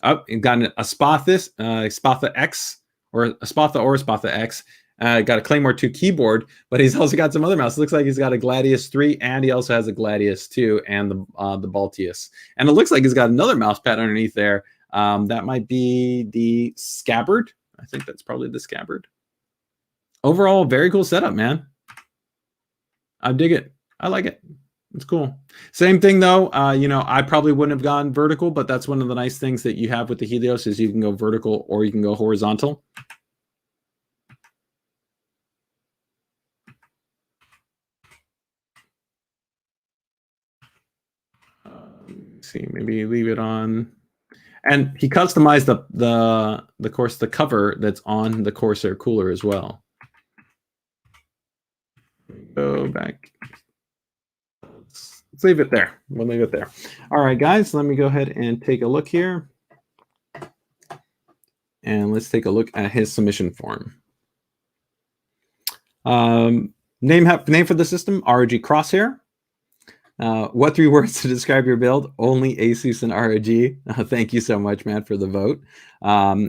Oh, you've got a Spatha X, or a Spatha X. Got a Claymore 2 keyboard, but he's also got some other mouse. It looks like he's got a Gladius 3, and he also has a Gladius 2 and the Baltius. And it looks like he's got another mouse pad underneath there. That might be the Scabbard. I think that's probably the Scabbard. Overall, very cool setup, man. I dig it. I like it. It's cool. Same thing though. You know, I probably wouldn't have gone vertical, but that's one of the nice things that you have with the Helios is you can go vertical or you can go horizontal. See, maybe leave it on. And he customized the cover that's on the Corsair cooler as well. Go back. Let's leave it there. We'll leave it there. All right, guys, let me go ahead and take a look here. And let's take a look at his submission form. Name for the system, ROG Crosshair. What 3 words to describe your build? Only ASUS and ROG. Thank you so much, man, for the vote.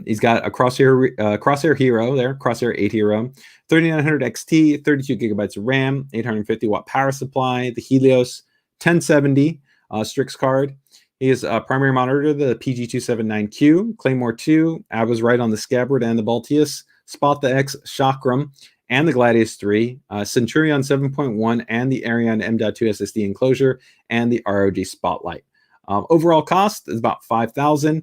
He's got a Crosshair Hero there, Crosshair 8 Hero, 3900 XT, 32 gigabytes of RAM, 850 watt power supply, the Helios 1070 Strix card. He is a primary monitor, the PG279Q, Claymore 2, I was right on the Scabbard and the Baltius, Spot the X, Chakram, and the Gladius 3, Centurion 7.1, and the Arion M.2 SSD enclosure, and the ROG Spotlight. Overall cost is about $5,000.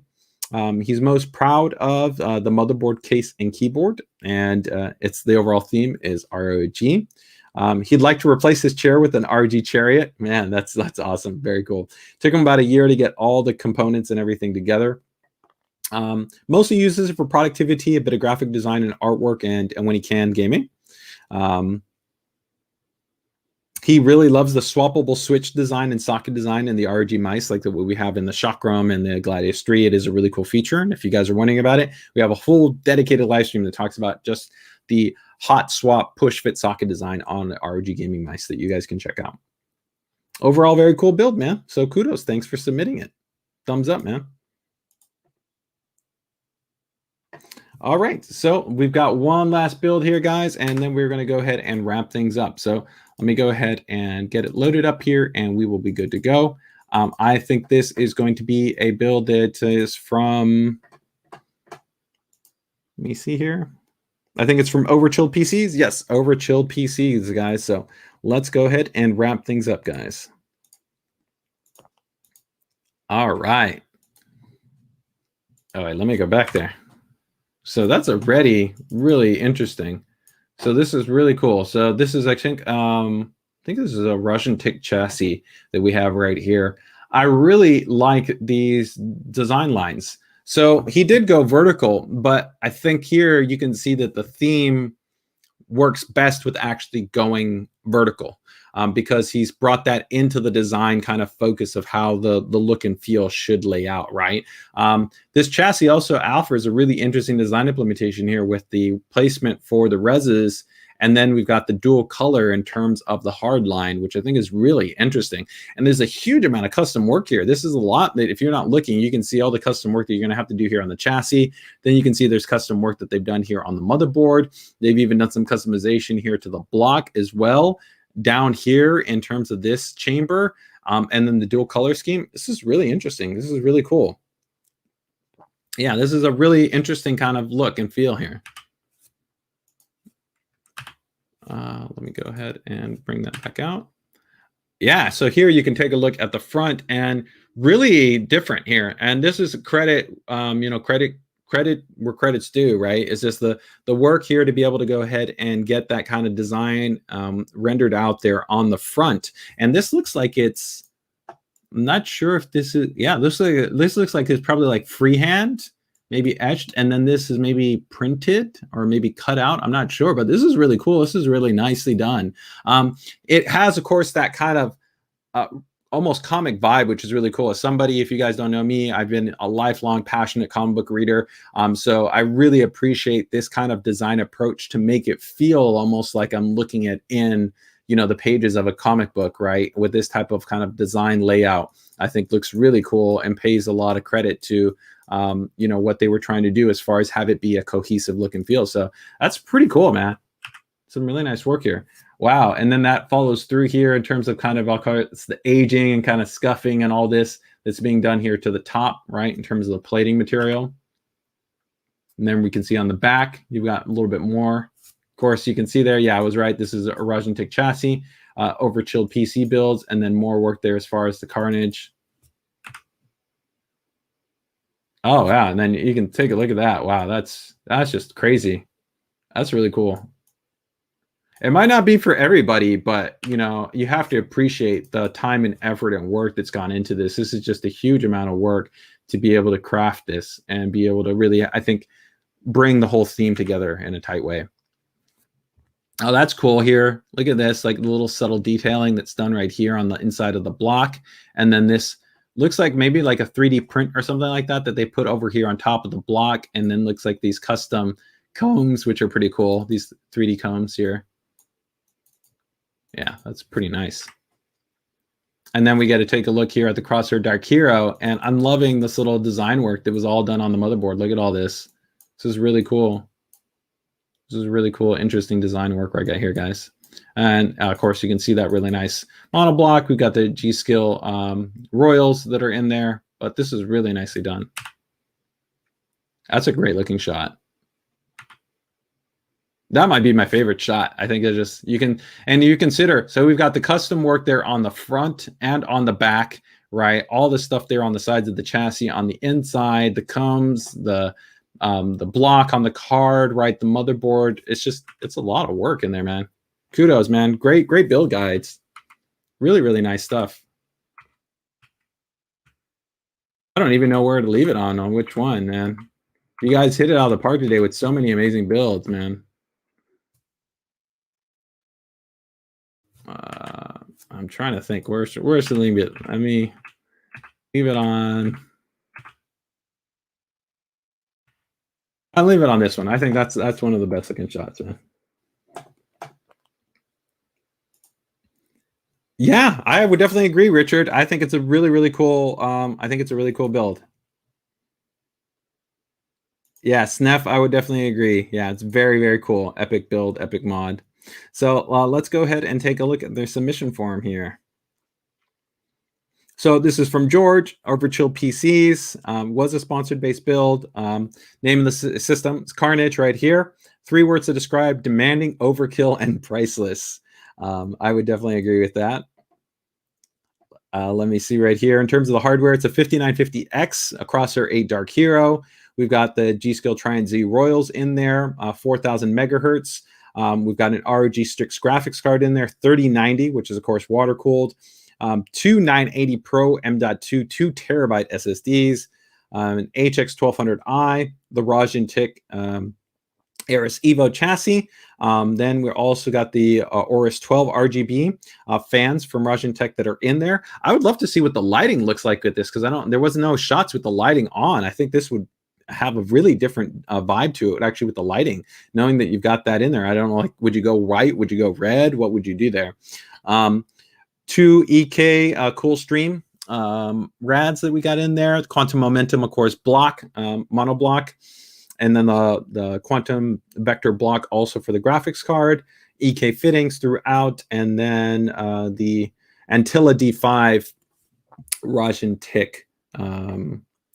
He's most proud of the motherboard case and keyboard, and it's the overall theme is ROG. He'd like to replace his chair with an ROG Chariot. Man, that's awesome. Very cool. Took him about a year to get all the components and everything together. Mostly uses it for productivity, a bit of graphic design and artwork, and when he can, gaming. He really loves the swappable switch design and socket design in the ROG mice, like what we have in the Chakram and the Gladius 3. It is a really cool feature. And if you guys are wondering about it, we have a whole dedicated live stream that talks about just the hot swap push fit socket design on the ROG gaming mice that you guys can check out. Overall, very cool build, man. So kudos. Thanks for submitting it. Thumbs up, man. All right, so we've got one last build here, guys, and then we're going to go ahead and wrap things up. So let me go ahead and get it loaded up here, and we will be good to go. I think this is going to be a build that is from, let me see here. I think it's from Overchilled PCs. Yes, Overchilled PCs, guys. So let's go ahead and wrap things up, guys. All right. All right, let me go back there. So that's already really interesting. So this is really cool. So this is, I think this is a Russian tick chassis that we have right here. I really like these design lines. So he did go vertical, but I think here you can see that the theme works best with actually going vertical. Because he's brought that into the design kind of focus of how the look and feel should lay out, right? This chassis also offers a really interesting design implementation here with the placement for the reses, and then we've got the dual color in terms of the hard line, which I think is really interesting. And there's a huge amount of custom work here. This is a lot that if you're not looking, you can see all the custom work that you're gonna have to do here on the chassis. Then you can see there's custom work that they've done here on the motherboard. They've even done some customization here to the block as well. Down here in terms of this chamber, and then the dual color scheme. This is really interesting. This is really cool. Yeah, this is a really interesting kind of look and feel here. Let me go ahead and bring that back out. Yeah, so here you can take a look at the front and really different here. And this is credit, credit where credit's due, right? It's just the work here to be able to go ahead and get that kind of design rendered out there on the front. And this looks like it's, I'm not sure if this is, yeah, this looks like it's probably like freehand, maybe etched, and then this is maybe printed or maybe cut out. I'm not sure, but this is really cool. This is really nicely done. It has, of course, that kind of almost comic vibe, which is really cool. As somebody, if you guys don't know me, I've been a lifelong passionate comic book reader. So I really appreciate this kind of design approach to make it feel almost like I'm looking at in, the pages of a comic book, right? With this type of kind of design layout, I think looks really cool and pays a lot of credit to, what they were trying to do as far as have it be a cohesive look and feel. So that's pretty cool, man. Some really nice work here. Wow. And then that follows through here in terms of kind of, I'll call it, it's the aging and kind of scuffing and all this that's being done here to the top, right? In terms of the plating material. And then we can see on the back, you've got a little bit more. Of course, you can see there, yeah, I was right. This is a Russian tick chassis. overchilled PC builds, and then more work there as far as the Carnage. Oh yeah, and then you can take a look at that. Wow, that's just crazy. That's really cool. It might not be for everybody, but you know, you have to appreciate the time and effort and work that's gone into this. This is just a huge amount of work to be able to craft this and be able to really, I think, bring the whole theme together in a tight way. Oh, that's cool here. Look at this, like the little subtle detailing that's done right here on the inside of the block. And then this looks like maybe like a 3D print or something like that they put over here on top of the block. And then looks like these custom combs, which are pretty cool. These 3D combs here. Yeah, that's pretty nice. And then we get to take a look here at the Crosshair Dark Hero, and I'm loving this little design work that was all done on the motherboard. Look at all this. This is really cool. This is really cool, interesting design work right here, guys. And of course, you can see that really nice monoblock. We've got the G-Skill Royals that are in there, but this is really nicely done. That's a great looking shot. That might be my favorite shot. I think it's just, you consider, so we've got the custom work there on the front and on the back, right? All the stuff there on the sides of the chassis, on the inside, the combs, the block on the card, right? The motherboard. It's a lot of work in there, man. Kudos, man. Great build guides. Really, really nice stuff. I don't even know where to leave it on which one, man. You guys hit it out of the park today with so many amazing builds, man. I'm trying to think where's the leave it. Let me leave it on. I'll leave it on this one. I think that's one of the best looking shots, man. Yeah, I would definitely agree, Richard. I think it's a really, really cool. I think it's a really cool build. Yeah, Snef, I would definitely agree. Yeah, it's very, very cool. Epic build, epic mod. So let's go ahead and take a look at their submission form here. So this is from George, Overchill PCs, was a sponsored base build. Name of the system is Carnage right here. 3 words to describe: demanding, overkill, and priceless. I would definitely agree with that. Let me see right here. In terms of the hardware, it's a 5950X, a Crosshair 8 Dark Hero. We've got the G-Skill Tri Z Royals in there, 4000 megahertz. We've got an ROG STRIX graphics card in there, 3090, which is, of course, water-cooled. 2 980 Pro M.2 2 terabyte SSDs, an HX 1200i, the ROG TIC Aorus Evo chassis. Then we also got the Aorus 12 RGB fans from ROG Tech that are in there. I would love to see what the lighting looks like with this, because there was no shots with the lighting on. I think this would have a really different vibe to it, actually, with the lighting, knowing that you've got that in there. I don't know, like, would you go white? Would you go red? What would you do there? 2 EK cool stream rads that we got in there. Quantum momentum, of course, block, monoblock, and then the quantum vector block also for the graphics card. EK fittings throughout, and then the Antilla D5 ROG TIC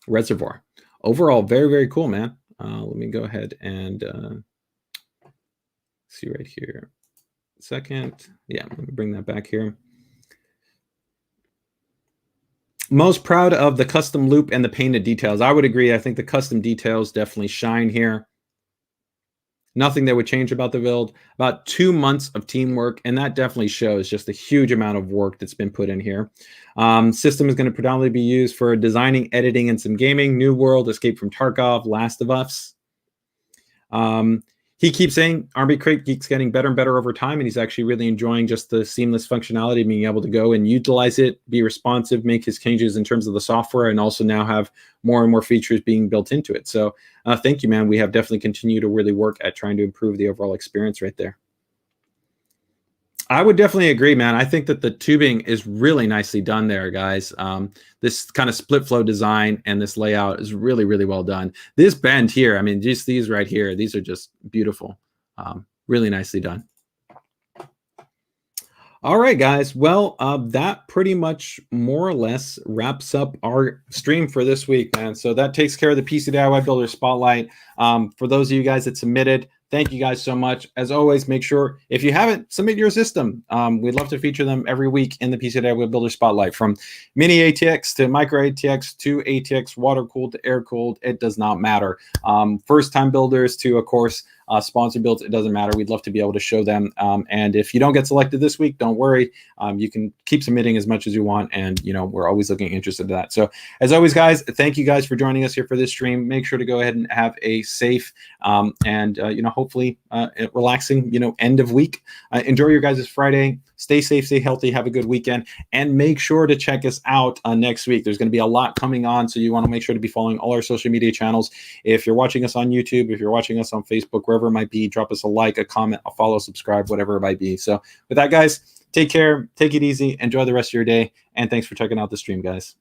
reservoir. Overall, very, very cool, man. Let me go ahead and see right here. Second, yeah, let me bring that back here. Most proud of the custom loop and the painted details. I would agree. I think the custom details definitely shine here. Nothing that would change about the build. About 2 months of teamwork, and that definitely shows just a huge amount of work that's been put in here. System is going to predominantly be used for designing, editing, and some gaming. New World, Escape from Tarkov, Last of Us. He keeps saying Army Crate keeps getting better and better over time, and he's actually really enjoying just the seamless functionality, being able to go and utilize it, be responsive, make his changes in terms of the software, and also now have more and more features being built into it. So thank you, man. We have definitely continued to really work at trying to improve the overall experience right there. I would definitely agree, man. I think that the tubing is really nicely done there, guys. This kind of split flow design and this layout is really, really well done. This bend here, I mean, just these right here, these are just beautiful. Really nicely done. All right, guys. Well, that pretty much more or less wraps up our stream for this week, man. So that takes care of the PC DIY Builder Spotlight. For those of you guys that submitted, Thank you guys so much. As always, make sure if you haven't, submit your system. We'd love to feature them every week in the PCDIY Builder Spotlight, from mini ATX to micro ATX to ATX, water cooled to air cooled. It does not matter. First time builders to, of course, sponsor builds. It doesn't matter. We'd love to be able to show them. And if you don't get selected this week, don't worry. You can keep submitting as much as you want. And, you know, we're always looking interested in that. So as always, guys, thank you guys for joining us here for this stream. Make sure to go ahead and have a safe and, you know, hopefully relaxing, you know, end of week. Enjoy your guys' Friday. Stay safe, stay healthy, have a good weekend, and make sure to check us out next week. There's going to be a lot coming on, so you want to make sure to be following all our social media channels. If you're watching us on YouTube, if you're watching us on Facebook, wherever it might be, drop us a like, a comment, a follow, subscribe, whatever it might be. So with that, guys, take care, take it easy, enjoy the rest of your day, and thanks for checking out the stream, guys.